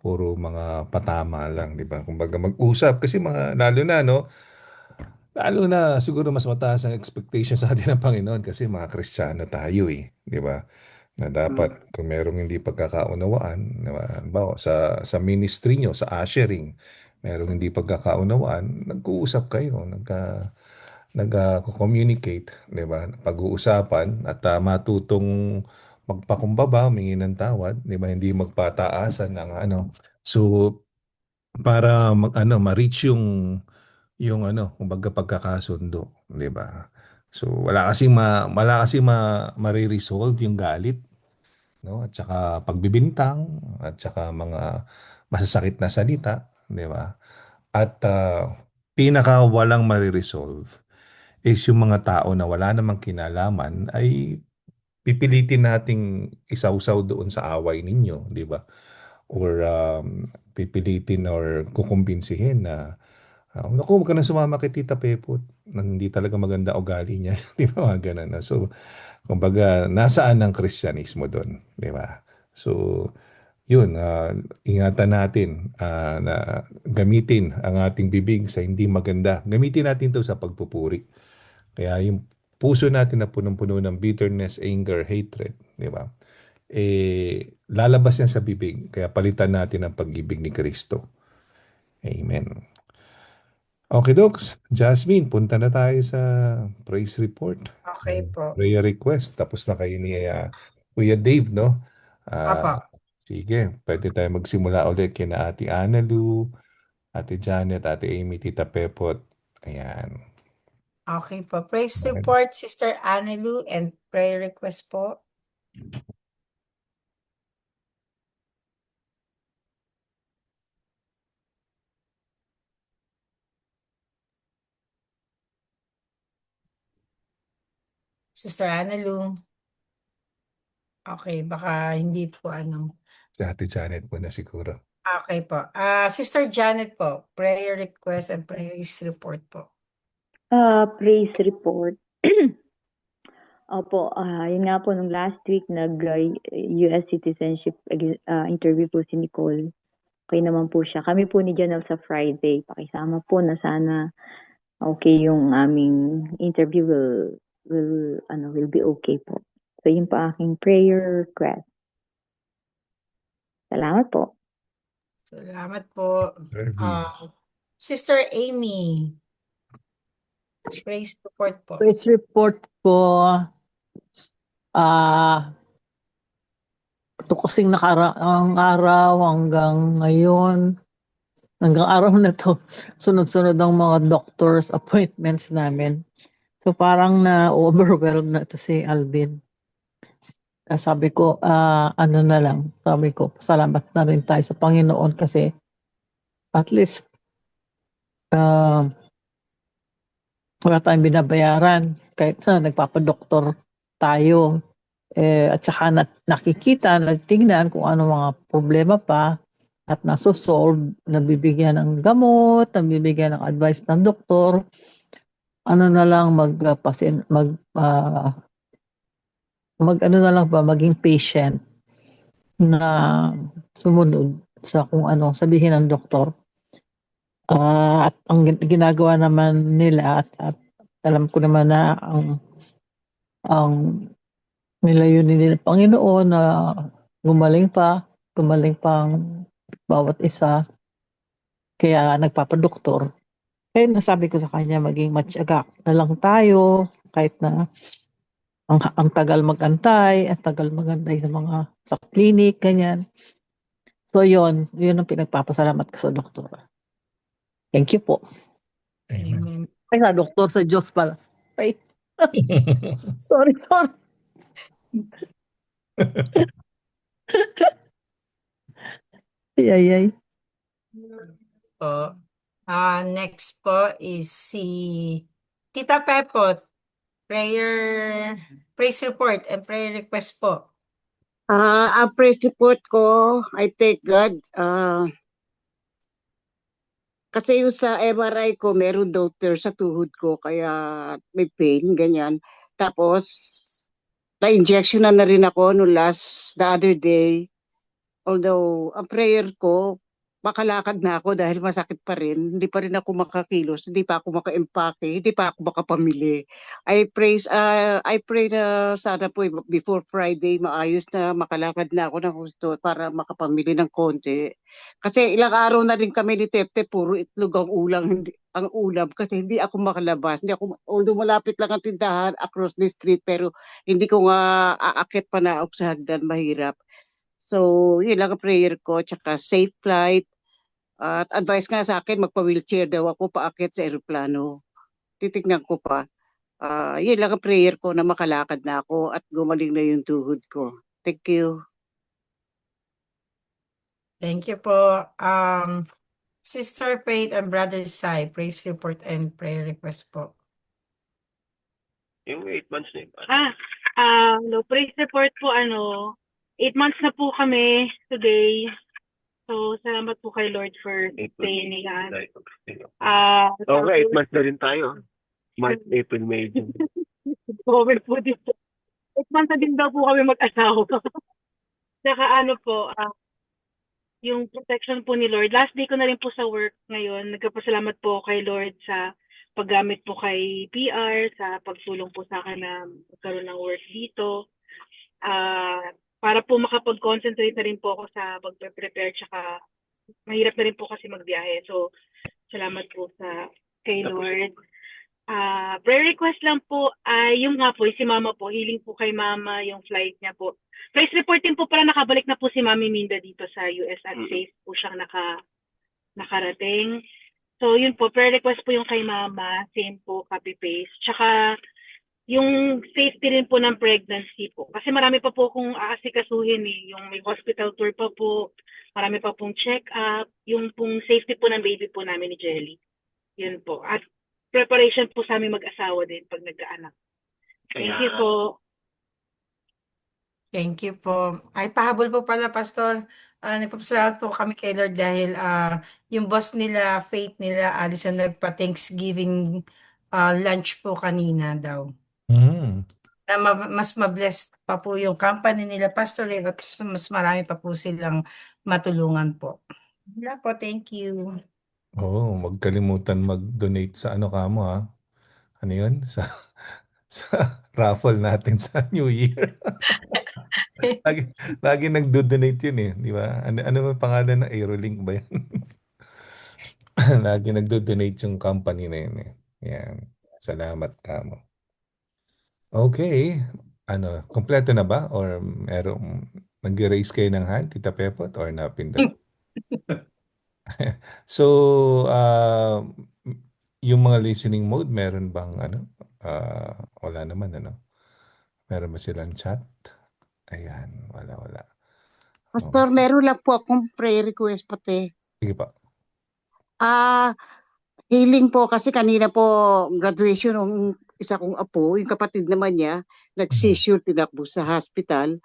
puro mga patama lang, 'di ba? Kumbaga mag-usap kasi lalo na siguro mas mataas ang expectation sa atin ng Panginoon kasi mga Kristiyano tayo 'di ba? Na dapat kung merong hindi pagkakaunawaan, 'di ba? Halimbawa, sa ministry nyo, sa ushering, merong hindi pagkakaunawaan, nag-uusap kayo, nag-communicate, 'di ba? Pag-uusapan at matutong magpakumbaba, humingi ng tawad, 'di ba? Hindi magpataasan ng So para ma-reach yung kumbaga pagkakasundo, 'di ba? So wala kasing mariresolve yung galit, no? At saka pagbibintang at saka mga masasakit na salita, 'di ba? At pinaka walang mariresolve is yung mga tao na wala namang kinalaman ay pipilitin nating isawsaw doon sa away ninyo, 'di ba? Or pipilitin or kukumbinsihin na naku, huwag ka na sumama kay Tita Pepot. Hindi talaga maganda ugali niya. Di ba? Mga ganun. So, kumbaga, nasaan ang Kristyanismo doon? Di ba? So, yun. Ingatan natin na gamitin ang ating bibig sa hindi maganda. Gamitin natin to sa pagpupuri. Kaya yung puso natin na punong-puno ng bitterness, anger, hatred, di ba? Lalabas yan sa bibig. Kaya palitan natin ang pag-ibig ni Kristo. Amen. Okay, Docs. Jasmine, punta na tayo sa praise report.
Okay po.
Prayer request. Tapos na kayo ni Kuya Dave, no?
Apa.
Sige, pwede tayo magsimula ulit kina Ate Analu, Ate Janet, Ate Amy, Tita Pepot. Ayan.
Okay po. Praise report, Sister Annelu, and prayer request po. Sister Annelu. Okay, baka hindi po
Si Ate Janet po na siguro.
Okay po. Sister Janet po, prayer request and praise report po.
Praise report. Opo, yun nga po, nung last week, nag-US citizenship interview po si Nicole. Okay naman po siya. Kami po ni Janelle sa Friday. Pakisama po na sana okay yung aming interview will be okay po. So yun po aking prayer request. Salamat po.
Salamat po. Sister Amy, praise report po.
Praise report ko, ito kasing nakaraang araw hanggang ngayon, hanggang araw na to, sunod-sunod ang mga doctor's appointments namin. So parang na-overwhelm na to si Alvin. Sabi ko, sabi ko, salamat na rin tayo sa Panginoon kasi at least wala tayong binabayaran kahit na nagpapadoktor tayo. At saka nakikita, nagtingnan kung ano mga problema pa at nasosolve, nabibigyan ng gamot, nabibigyan ng advice ng doktor. ano na lang mag ano na lang ba maging patient na sumunod sa kung anong sabihin ng doktor. At ang ginagawa naman nila at alam ko naman na ang nilayunin nila Panginoon na gumaling pang bawat isa, kaya nagpapadoktor. Kaya nasabi ko sa kanya maging matiyaga na lang tayo kahit na ang tagal magantay sa clinic, ganyan. So yun ang pinagpapasalamat ko sa doktor. Thank you po.
Amen.
Amen.
Ay, sa doktor, sa Diyos pala. Ay, sorry. Ay.
Po. Next po is si Tita Pepot. Praise report and prayer request po.
Ang praise report ko, I thank God. Kasi yung sa MRI ko, meron doctor sa tuhod ko, kaya may pain, ganyan. Tapos, na-injection na rin ako no the other day. Although, ang prayer ko, makalakad na ako dahil masakit pa rin. Hindi pa rin ako makakilos, hindi pa ako maka-empake, hindi pa ako makapamili. I pray na sana po before Friday, maayos na makalakad na ako ng gusto para makapamili ng konti. Kasi ilang araw na rin kami ni Tete, puro itlog ang ulam kasi hindi ako makalabas. Although malapit lang ang tindahan across the street, pero hindi ko nga aakit pa na ako sa hagdan, mahirap. So, yun lang ang prayer ko, tsaka safe flight. At advice nga sa akin, magpa-wheelchair daw ako paakit sa eroplano. Titignan ko pa. Yun lang ang prayer ko na makalakad na ako at gumaling na yung tuhod ko. Thank you.
Thank you po. Sister Faith and Brother Sai, praise report and prayer request po.
Yung 8 months na yun.
No, praise report po, 8 months na po kami today. So, salamat po kay Lord for staying us.
Okay, 8 months na rin tayo. March, April, May, June.
Comment po dito. 8 months na din daw po kami mag-asawa. Saka yung protection po ni Lord. Last day ko na rin po sa work ngayon. Nagpapasalamat po kay Lord sa paggamit po kay PR, sa pagtulong po sa akin na magkaroon ng work dito. Para po makapag-concentrate na rin po ako sa pag-prepare, tsaka mahirap na rin po kasi magbiyahe. So, salamat po kay Lord. Prayer request lang po ay yung nga po, si Mama po, healing po kay Mama, yung flight niya po. Praise report din po para nakabalik na po si Mami Minda dito sa US at safe po siyang nakarating. So, yun po, prayer request po yung kay Mama, same po, copy-paste. Tsaka, yung safety rin po ng pregnancy po. Kasi marami pa po kung aasikasuhin yung may hospital tour pa po, marami pa pong check-up, yung pong safety po ng baby po namin ni Jelly. Yun po. At preparation po sa aming mag-asawa din pag nagkaanak. Thank you po.
Thank you po. Ay, pahabol po pala, Pastor. Nagpapasalamat po kami kay Lord dahil yung boss nila, Faith nila, Alison, nagpa-Thanksgiving lunch po kanina daw. Na mas mabless pa po yung company nila, Pastor, at mas marami pa po silang matulungan po. Wala po, thank you.
Oo, huwag kalimutan mag-donate sa ano kamo ha. Ano yun? Sa raffle natin sa New Year. Lagi nagdo-donate yun eh, di ba? Ano ba pangalan ng Aerolink ba yan? Lagi nagdo-donate yung company na yun eh. Yan. Salamat kamo. Okay. Kompleto na ba? Or nag-raise kayo ng hand, Tita Pepot, or napindot? So, yung mga listening mode, meron bang wala naman Meron ba silang chat? Ayan, wala.
Pastor, meron lang po akong prayer request pati.
Sige pa.
Healing po kasi kanina po graduation ng isa kong apo, yung kapatid naman niya, nag-seizure, tinakbo sa hospital.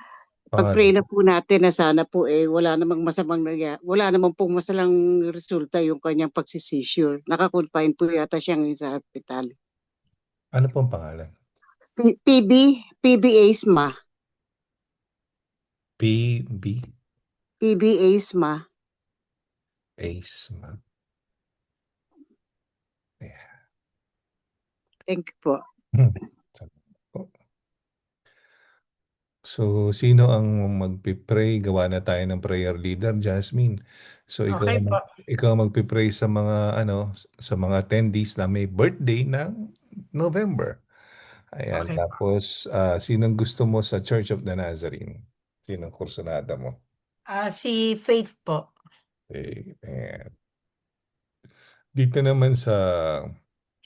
Pag-pray na po natin na sana po wala namang pong masalang resulta yung kanyang pag-seizure. Naka-confine po yata siya ngayon sa hospital.
Ano pong pangalan?
PB Asma.
PB
PB Asma.
Asma.
Thank you po.
Salamat po. So, sino ang magpipray? Gawa na tayo ng prayer leader, Jasmine. So,
Okay po.
ikaw ang magpipray sa mga sa mga attendees na may birthday ng November. Ayan,
Okay.
tapos sinong gusto mo sa Church of the Nazarene? Sinong kursunada mo?
Si Faith po.
Ayan. Dito naman sa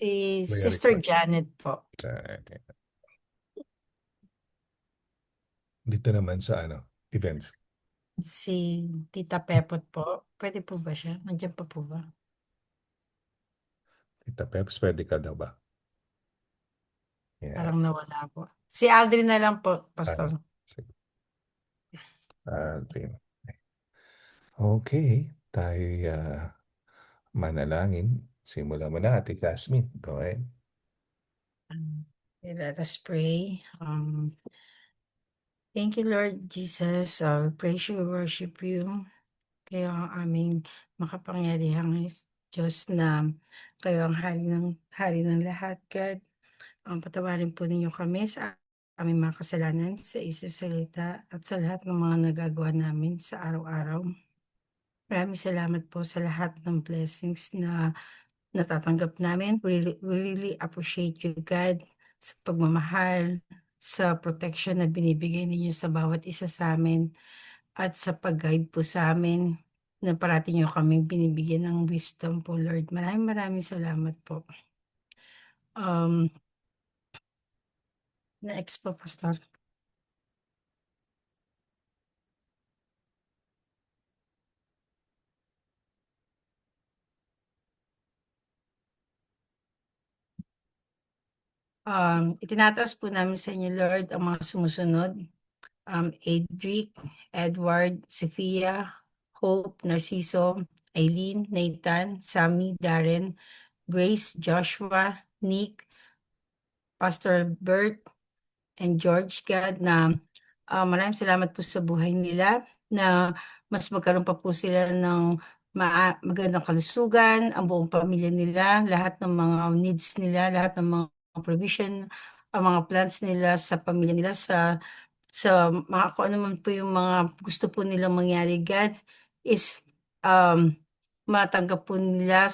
Si
prayer
Sister
request.
Janet po.
Dito naman sa events.
Si Tita Pepot po. Pwede po ba siya? Nandiyan pa po ba?
Tita Peps, pwede ka daw ba? Yeah.
Parang nawala po. Si Aldrin na lang po, Pastor.
Sige. Okay, tayo manalangin. Simulan mo na, Ate Jasmine. Go ahead.
Okay, let us pray. Thank you, Lord Jesus. Praise you, worship you. Kayo ang aming makapangyarihang Diyos na kayo ang hari ng lahat, God. Patawarin po ninyo kami sa aming mga kasalanan, sa isip, salita, at sa lahat ng mga nagagawa namin sa araw-araw. Maraming salamat po sa lahat ng blessings na natatanggap namin. We really appreciate you, God, sa pagmamahal, sa protection na binibigay ninyo sa bawat isa sa amin, at sa pag-guide po sa amin na parati nyo kaming binibigyan ng wisdom po, Lord. Maraming salamat po. Next po, Pastor. Itinataas po namin sa inyo, Lord, ang mga sumusunod. Edric, Edward, Sophia, Hope, Narciso, Eileen, Nathan, Sammy, Darren, Grace, Joshua, Nick, Pastor Bert, and George, God, na maraming salamat po sa buhay nila, na mas magkaroon pa po sila ng magandang kalusugan, ang buong pamilya nila, lahat ng mga needs nila, lahat ng mga provision, ang mga plans nila sa pamilya nila, sa mga kung ano man po yung mga gusto po nilang mangyari, God, is matanggap po nila.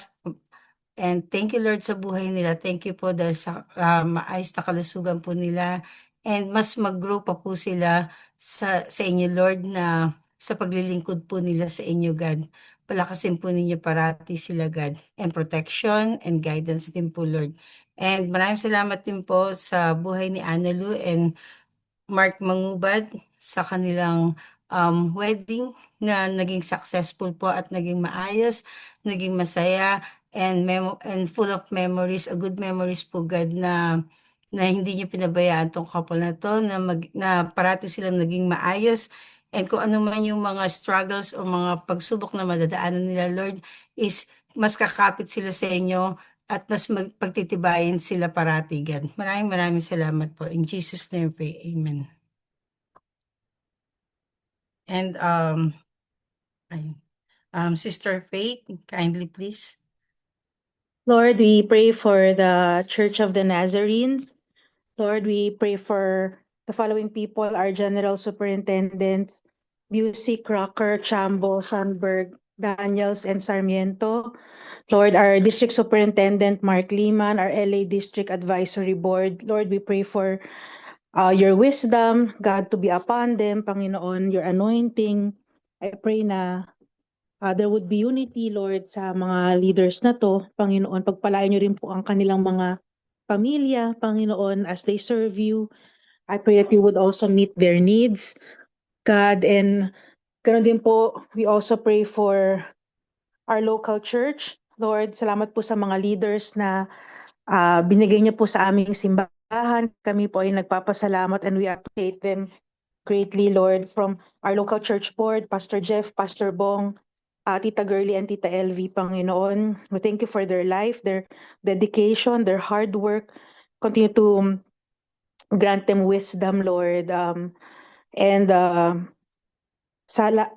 And thank you, Lord, sa buhay nila. Thank you po dahil sa maayos na kalusugan po nila. And mas mag-grow pa po sila sa inyo, Lord, na sa paglilingkod po nila sa inyo, God. Palakasin po ninyo parati sila, God. And protection and guidance din po, Lord. And maraming salamat din po sa buhay ni Analu and Mark Mangubad sa kanilang wedding na naging successful po at naging maayos, naging masaya, and full of memories, good memories po, God, na hindi niyo pinabayaan tong couple na to, na parati silang naging maayos, and kung ano man yung mga struggles o mga pagsubok na madadaanan nila, Lord, is mas kakapit sila sa inyo at mas pagtitibayin sila parati, God. Maraming salamat po. In Jesus' name we pray. Amen. And Sister Faith, kindly please.
Lord, we pray for the Church of the Nazarene. Lord, we pray for the following people, our General Superintendent, Busey, Crocker, Chambo, Sandberg, Daniels, and Sarmiento. Lord, our District Superintendent, Mark Liman, our LA District Advisory Board. Lord, we pray for your wisdom, God, to be upon them, Panginoon, your anointing. I pray na there would be unity, Lord, sa mga leaders na to. Panginoon, pagpalain niyo rin po ang kanilang mga pamilya, Panginoon, as they serve you. I pray that you would also meet their needs, God. And ganoon din po, we also pray for our local church. Lord, salamat po sa mga leaders na binigay niyo po sa aming simbahan. Kami po ay nagpapasalamat and we appreciate them greatly, Lord, from our local church board, Pastor Jeff, Pastor Bong, Tita Girly and Tita LV, Panginoon. We thank you for their life, their dedication, their hard work. continue to grant them wisdom, Lord, and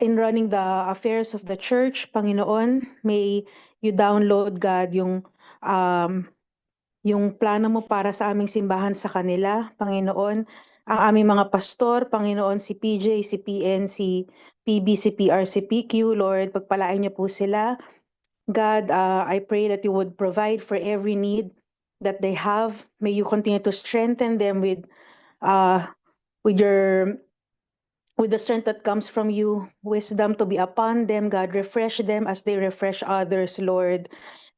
in running the affairs of the church, Panginoon, may you download, God, yung plano mo para sa aming simbahan sa kanila, Panginoon. Ang aming mga pastor, Panginoon, si PJ, si PN, si PB, si PR, si PQ, Lord, pagpalain niyo po sila. God, I pray that you would provide for every need that they have. May you continue to strengthen them with the strength that comes from you, wisdom to be upon them. God, refresh them as they refresh others, Lord,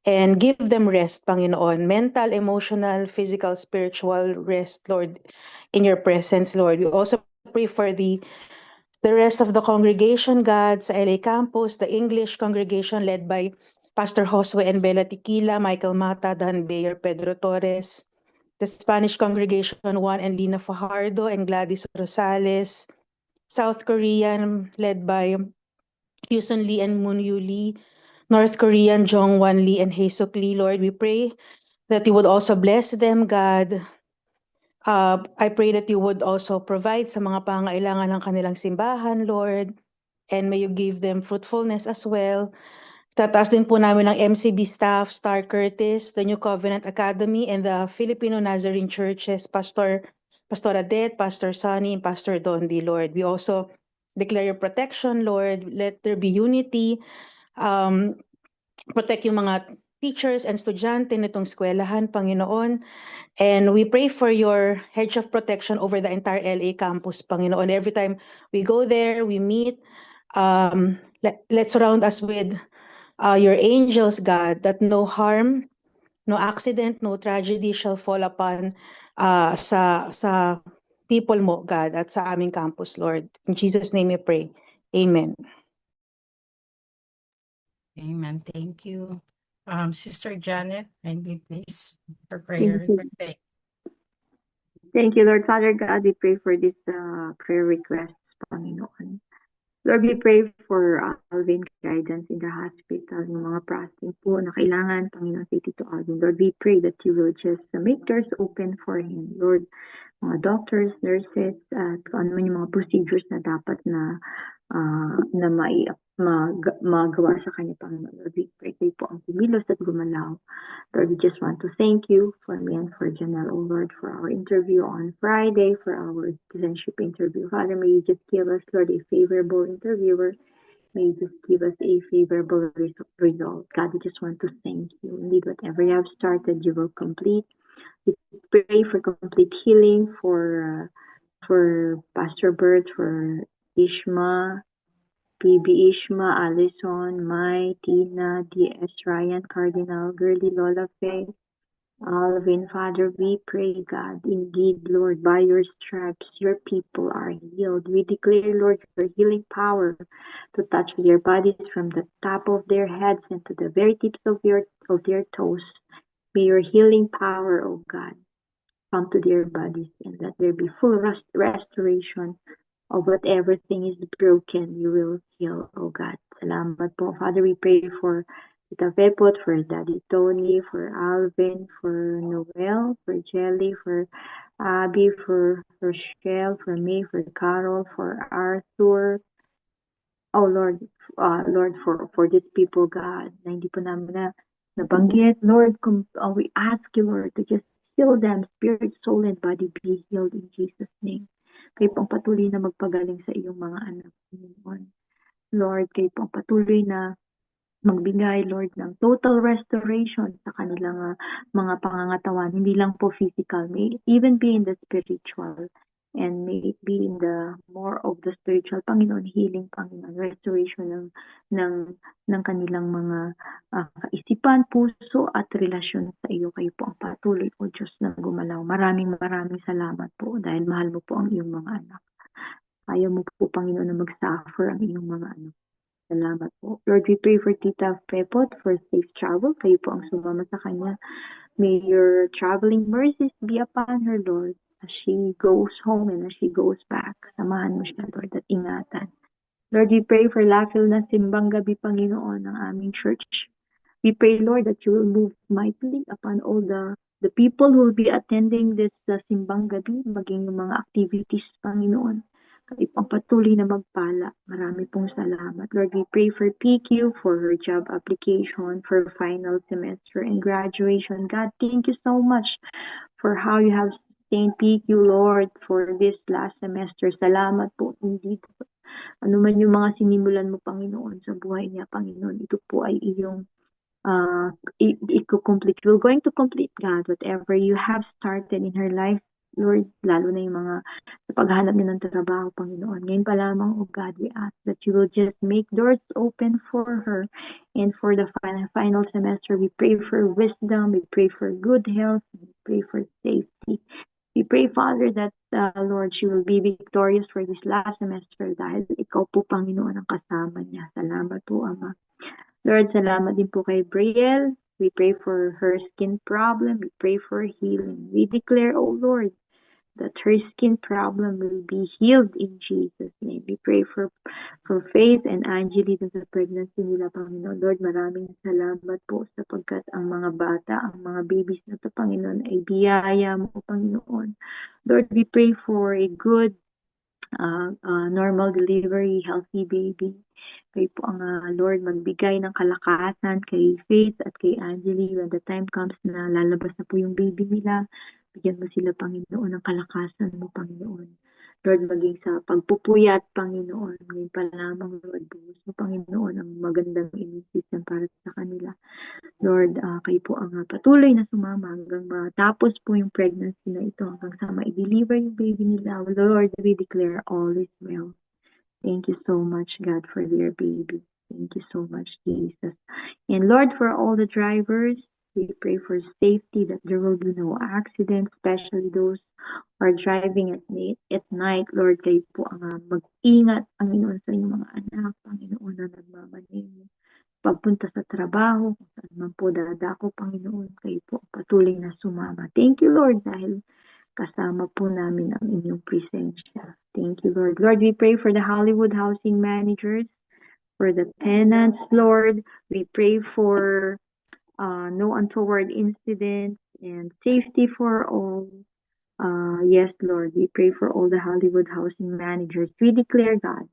and give them rest, Panginoon, mental, emotional, physical, spiritual rest, Lord, in your presence, Lord. We also pray for the rest of the congregation, God, sa LA campus, the English congregation led by Pastor Josue and Bella Tequila, Michael Mata, Dan Bayer, Pedro Torres, the Spanish congregation, Juan and Lina Fajardo and Gladys Rosales, South Korean led by Hyusun Lee and Moon Yu Lee, North Korean Jong Wan Lee and Haesuk Lee, Lord. We pray that you would also bless them, God. I pray that you would also provide sa mga pangailangan ng kanilang simbahan, Lord, and may you give them fruitfulness as well. Tataas din po namin ang MCB staff, Star Curtis, the New Covenant Academy, and the Filipino Nazarene Churches, Pastor Adet, Pastor Sonny, and Pastor Dondi, Lord. We also declare your protection, Lord. Let there be unity. Protect yung mga teachers and estudyante nitong eskwelahan, Panginoon. And we pray for your hedge of protection over the entire LA campus, Panginoon. Every time we go there, we meet, let's surround us with your angels, God, that no harm, no accident, no tragedy shall fall upon sa people mo, God, at sa aming campus, Lord. In Jesus' name we pray. Amen.
Amen. Thank you. Sister Janet, kindly please, for prayer.
Thank you, Lord. Father God, we pray for this prayer request, Panginoon. Lord, we pray for Alvin guidance in the hospital, yung mga processing po na kailangan, Panginoon, sa Tito Alvin. Lord, we pray that you will just make doors open for him. Lord, mga doctors, nurses, at kung ano man yung mga procedures na dapat na magawa sa kanya, Panginoon. Lord, we pray kayo po ang kumilos at gumalaw. Lord, we just want to thank you for me and for Janelle, oh Lord, for our interview on Friday, for our citizenship interview. Father, may you just give us, Lord, a favorable interviewer. May you just give us a favorable result. God, we just want to thank you. Indeed, whatever you have started, you will complete. We pray for complete healing for Pastor Bert, for Ishma, PB Ishma, Allison, Mai, Tina, DS, Ryan, Cardinal, Girly, Lola Faye, Alvin. Father, we pray, God, indeed, Lord, by your stripes, your people are healed. We declare, Lord, your healing power to touch their bodies from the top of their heads and to the very tips of their toes. May your healing power, oh God, come to their bodies, and let there be full restoration of whatever thing is broken. You will heal, oh God. Salamat po. Father, we pray for Tita Pepot, for Daddy Tony, for Alvin, for Noel, for Jelly, for Abby, for Rochelle, for me, for Carol, for Arthur. Oh Lord, Lord, for these people, God, na hindi po namin na nabanggit. Lord, we ask you, Lord, to just heal them, spirit, soul, and body, be healed in Jesus' name. Kayo pong patuloy na magpagaling sa iyong mga anak. Lord, kayo pong patuloy na magbigay, Lord, ng total restoration sa kanilang mga pangangatawan. Hindi lang po physical, may even be in the spiritual, and may it be in the more of the spiritual, Panginoon, healing, Panginoon, restoration ng kanilang mga kaisipan, puso, at relasyon sa iyo. Kayo po ang patuloy, O Diyos, na gumalaw. Maraming salamat po dahil mahal mo po ang iyong mga anak. Ayaw mo po, Panginoon, na mag-suffer ang iyong mga anak. Salamat po. Lord, we pray for Tita Pepot for safe travel. Kayo po ang sumama sa kanya. May your traveling mercies be upon her, Lord, as she goes home and as she goes back. Samahan mo siya, Lord, at ingatan. Lord, we pray for Lafil na simbang gabi, Panginoon, ng aming church. We pray, Lord, that you will move mightily upon all the the people who will be attending this simbang gabi, maging yung mga activities, Panginoon. Kayo pang patuloy na magpala. Marami pong salamat. Lord, we pray for PQ, for her job application, for final semester and graduation. God, thank you so much for how you have sustained PQ, Lord, for this last semester. Salamat po. Hindi ano man yung mga sinimulan mo, Panginoon, sa buhay niya, Panginoon, ito po ay iyong i-complete. You're going to complete, God, whatever you have started in her life, Lord, lalo na yung mga sa paghanap niya ng trabaho, Panginoon. Ngayon pa lamang, oh God, we ask that you will just make doors open for her. And for the final semester, we pray for wisdom, we pray for good health, we pray for safety. We pray, Father, that, Lord, she will be victorious for this last semester dahil ikaw po, Panginoon, ang kasama niya. Salamat po, Ama. Lord, salamat din po kay Brielle. We pray for her skin problem. We pray for healing. We declare, oh Lord, that her skin problem will be healed in Jesus' name. We pray for Faith and Angeli dun sa pregnancy nila, Panginoon. Lord, maraming salamat po sapagkat ang mga bata, ang mga babies na to, Panginoon, ay biyaya mo, Panginoon. Lord, we pray for a good normal delivery, healthy baby. Kayo po ang Lord magbigay ng kalakasan kay Faith at kay Angeli when the time comes na lalabas na po yung baby nila. Bigyan mo sila, Panginoon, ng kalakasan mo, Panginoon. Lord, maging sa pagpupuyat, Panginoon. Ngayon pa lamang, Lord, buhos mo, Panginoon, ang magandang immune system para sa kanila. Lord, kayo po ang patuloy na sumama hanggang matapos po yung pregnancy na ito, hanggang sa ma-deliver yung baby nila. Lord, we declare all is well. Thank you so much, God, for their baby. Thank you so much, Jesus. And Lord, for all the drivers, we pray for safety, that there will be no accidents, especially those who are driving at night. Lord, kayo po ang mag-ingat, Panginoon, sa inyong mga anak, Panginoon, na nagmamaneho. Pagpunta sa trabaho, kung saan man po dadako, Panginoon, kayo po patuloy na sumama. Thank you, Lord, dahil kasama po namin ang inyong presensya. Thank you, Lord. Lord, we pray for the Hollywood housing managers, for the tenants, Lord. We pray for no untoward incidents and safety for all. Yes, Lord, we pray for all the Hollywood housing managers. We declare, God,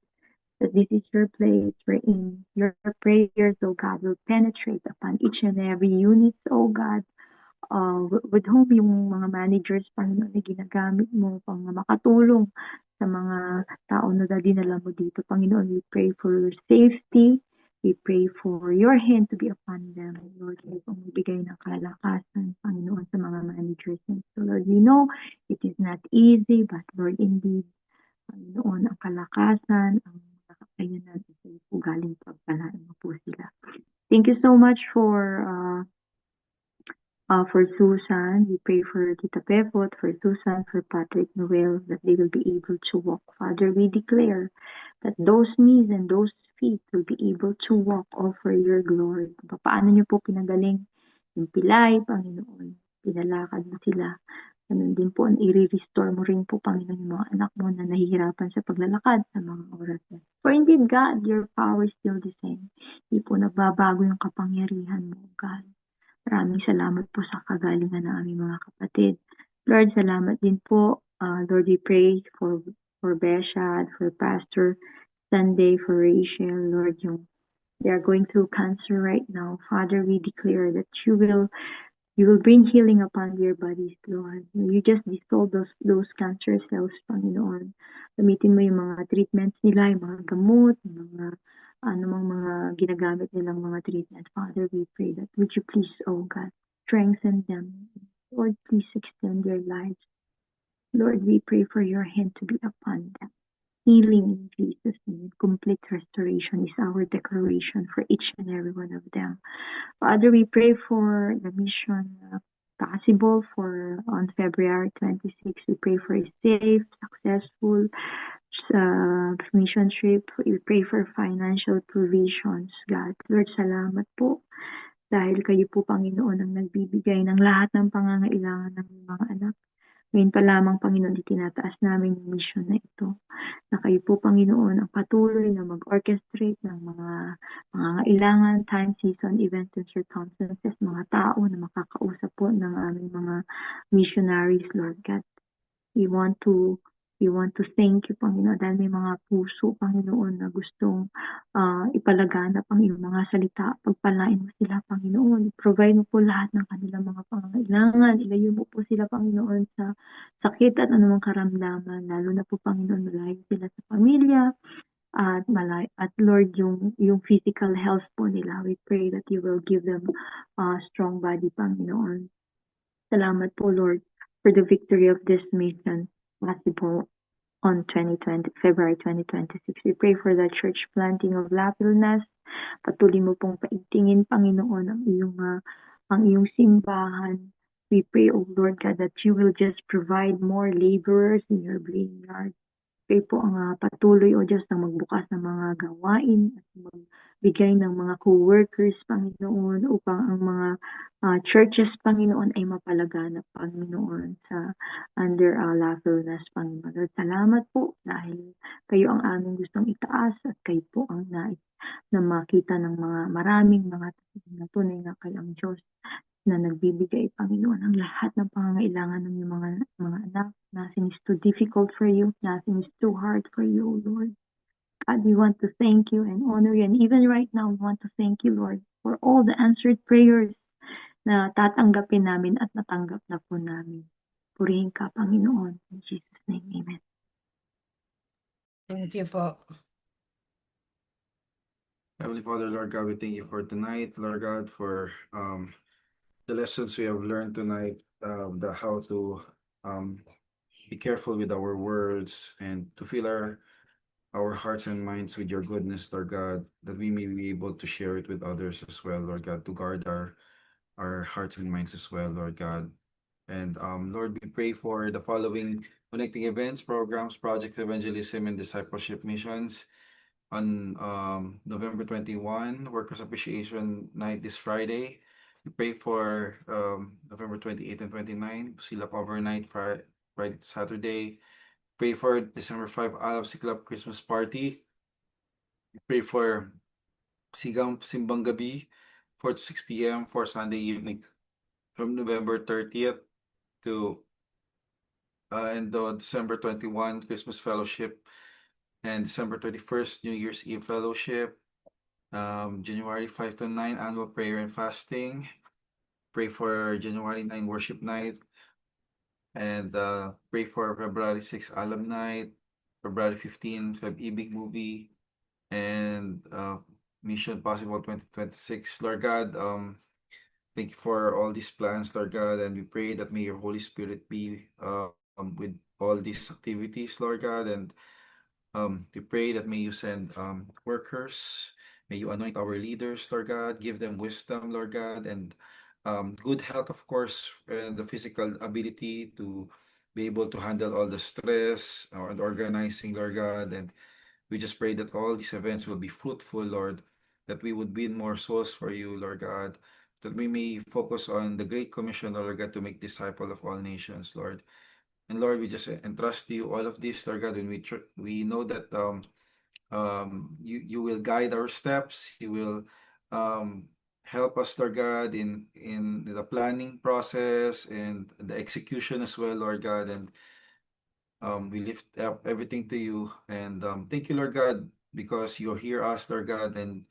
that this is your place wherein your prayers, oh God, will penetrate upon each and every unit, oh God, with whom yung mga managers, Panginoon, na ginagamit mo pang makatulong sa mga tao na dinala mo dito. Panginoon, we pray for safety. We pray for your hand to be upon them. Lord, kayo pong magbigay ng kalakasan, Panginoon, sa mga managers. And so, Lord, we know it is not easy, but Lord, indeed, Panginoon, ang kalakasan, ang kakayanan, ito po galing pagpalaan mo po sila. Thank you so much for Susan. We pray for Tita Pepot, for Susan, for Patrick Noel, that they will be able to walk. Father, we declare that those knees and those feet will be able to walk all for your glory. Paano niyo po pinagaling yung pilay, Panginoon, pinalakad mo sila. Ganun din po, i-restore mo rin po, Panginoon, yung mga anak mo na nahihirapan sa paglalakad sa mga oras na. For indeed, God, your power is still the same. Hindi po nagbabago yung kapangyarihan mo, God. Maraming salamat po sa kagalingan ng aming mga kapatid. Lord, salamat din po. Lord, we pray for Besha, for Pastor Sunday, for Rachel. Lord, they are going through cancer right now. Father, we declare that you will bring healing upon their bodies, Lord. You just dissolve those cancer cells, Panginoon. Gamitin mo yung mga treatments nila, yung mga gamot, yung mga anumang mga ginagamit nilang mga treatment. Father, we pray that would you please, oh God, strengthen them. Lord, please extend their lives. Lord, we pray for your hand to be upon them. Healing in Jesus' name, complete restoration is our declaration for each and every one of them. Father, we pray for the mission possible for on February 26. We pray for a safe, successful mission trip. We pray for financial provisions, God. Lord, salamat po dahil kayo po, Panginoon, ang nagbibigay ng lahat ng pangangailangan ng mga anak. Ngayon pa lamang, Panginoon, itinataas namin yung mission na ito. Na kayo po, Panginoon, ang patuloy na mag-orchestrate ng mga pangangailangan, time, season, events, and circumstances, mga tao na makakausap po ng aming mga missionaries, Lord God. We want to thank you, Panginoon, dahil may mga puso, Panginoon, na gustong ipalaganap ang iyong mga salita. Pagpalain mo sila, Panginoon. Provide mo po lahat ng kanilang mga pangangailangan. Ilayo mo po sila, Panginoon, sa sakit at anumang karamdaman. Lalo na po, Panginoon, malayo sila sa pamilya. At Lord, yung physical health po nila, we pray that you will give them a strong body, Panginoon. Salamat po, Lord, for the victory of this mission possible on February 2026. We pray for the church planting of Lapilnas. Patuloy mo pong paigtingin, Panginoon, ang iyong simbahan. We pray, O Lord God, that you will just provide more laborers in your vineyard. Pray po ang patuloy, O Diyos, na magbukas ng mga gawain at magbigay ng mga co-workers, Panginoon, upang ang mga churches, Panginoon, ay mapalaganap, Panginoon, sa under Lapilnas, Panginoon. Lord, salamat po dahil kayo ang aming gustong itaas at kayo po ang nais na makita ng mga maraming mga tunay na kayo ang Diyos na nagbibigay, Panginoon, ang lahat ng pangangailangan ng iyong mga anak. Nothing is too difficult for you. Nothing is too hard for you, Lord. God, we want to thank you and honor you. And even right now, we want to thank you, Lord, for all the answered prayers na tatanggapin namin at natanggap na po namin. Purihin ka, Panginoon. In Jesus' name, amen.
Thank you po.
Heavenly Father, Lord God, we thank you for tonight, Lord God, for the lessons we have learned tonight, how to be careful with our words and to fill our hearts and minds with your goodness, Lord God, that we may be able to share it with others as well, Lord God, to guard our hearts and minds as well, Lord God. And Lord, we pray for the following connecting events, programs, project evangelism, and discipleship missions. On November 21, Workers' Appreciation Night this Friday. We pray for November 28 and 29, Silak Overnight, Friday, Saturday. Pray for December 5, Alab Siklap Christmas Party. We pray for Simbang Gabi, 4 to 6 p.m. for Sunday evening from November 30th to and December 21, Christmas Fellowship, and December 31st, New Year's Eve Fellowship. January 5 to 9, Annual Prayer and Fasting. Pray for January 9, Worship Night. And pray for February 6, Alam Night. February 15, Feb Ibig Movie. And Mission Possible 2026. Lord God, thank you for all these plans, Lord God. And we pray that may your Holy Spirit be with all these activities, Lord God. And we pray that may you send workers. May you anoint our leaders, Lord God. Give them wisdom, Lord God, and good health, of course, and the physical ability to be able to handle all the stress and organizing, Lord God. And we just pray that all these events will be fruitful, Lord, that we would win more souls for you, Lord God, that we may focus on the Great Commission, Lord God, to make disciple of all nations, Lord. And Lord, we just entrust to you all of this, Lord God, and we know that you will guide our steps. You will help us, Lord God, in the planning process and the execution as well, Lord God. And we lift up everything to you. And thank you, Lord God, because you hear us, Lord God, and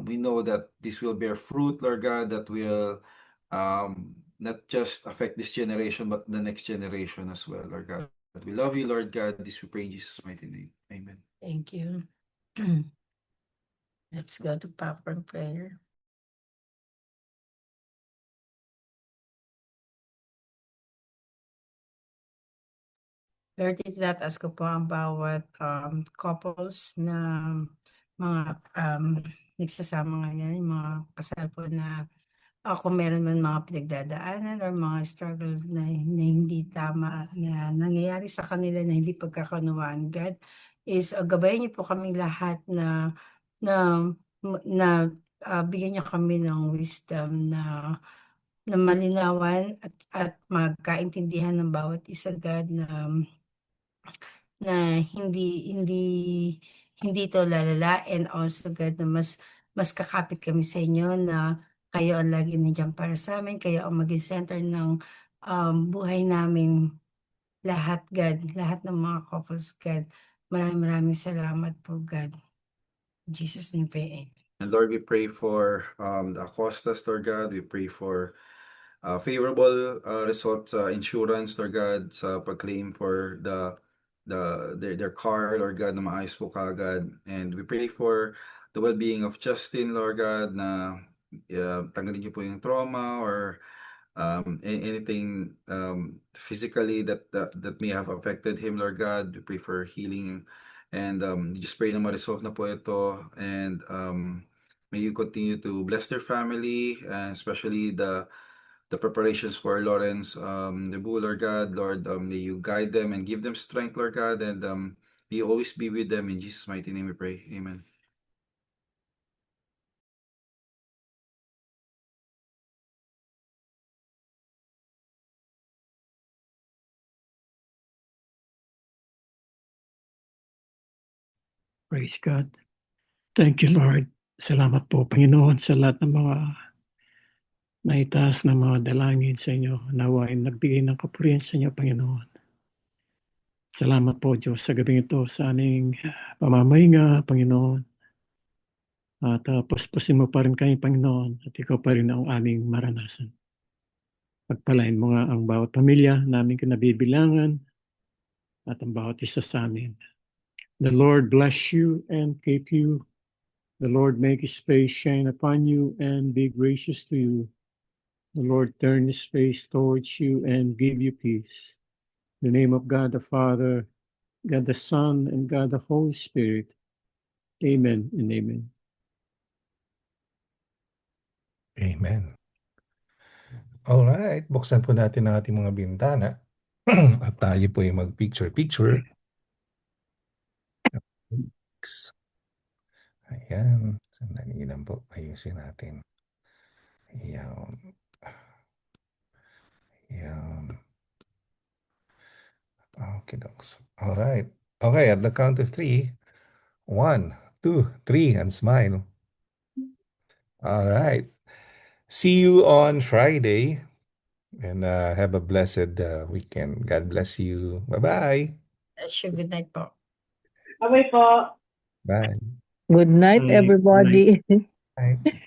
we know that this will bear fruit, Lord God, that will not just affect this generation, but the next generation as well, Lord God. We love you, Lord God. This we pray in Jesus' mighty name. Amen.
Thank you. Let's go to popcorn prayer. Lord, itataas ko po ang bawat couples na mga nagsasama ngayon, yung mga kasal po na kung meron man mga pinagdadaanan or mga struggles na hindi tama na nangyayari sa kanila na hindi pagkakaunawaan, God, is gabayan niyo po kaming lahat na bigyan niyo kami ng wisdom na malinawan at magkaintindihan ng bawat isa, God, na hindi to lalala, and also, God, na mas mas kakapit kami sa inyo na kayo ang lagi nandiyan para sa amin, kayo ang maging center ng buhay namin lahat, God, lahat ng mga couples, God. Maraming salamat po, God. In Jesus' name, amen.
And Lord, we pray for the Acostas, Lord God. We pray for favorable result sa insurance, Lord God, sa pag-claim for their car, Lord God, na maayos po kagad. And we pray for the well-being of Justin, Lord God, na tanggalin niyo po yung trauma or anything physically that may have affected him, Lord God. We pray for healing and just pray na ma-resolve na po ito, and may you continue to bless their family, and especially the preparations for Lawrence Lebu, Lord God. Lord, may you guide them and give them strength, Lord God, and may you always be with them. In Jesus' mighty name we pray. Amen.
Praise God. Thank you, Lord. Salamat po, Panginoon, sa lahat ng mga naitaas na mga dalangin sa inyo. Nawa ay nagbigay ng kapurihan sa inyo, Panginoon. Salamat po, Diyos, sa gabing ito sa aming pamamahinga, Panginoon. At puspusin mo pa rin kami, Panginoon, at ikaw pa rin ang aming maranasan. Pagpalain mo nga ang bawat pamilya namin kinabibilangan at ang bawat isa sa amin. The Lord bless you and keep you. The Lord make his face shine upon you and be gracious to you. The Lord turn his face towards you and give you peace. In the name of God the Father, God the Son, and God the Holy Spirit. Amen and amen.
Amen. Alright, buksan po natin ang ating mga bintana at tayo po yung mag-picture-picture. Ayan, sandali lang po, ayusin natin. Ayan. Ayan. Okay, dogs. Alright. Okay, at the count of 3. 1, 2, 3, and smile. Alright. See you on Friday. And have a blessed weekend. God bless you. Bye-bye.
Good night po.
Bye-bye po.
Bye.
Good night,
Bye.
everybody.
Bye.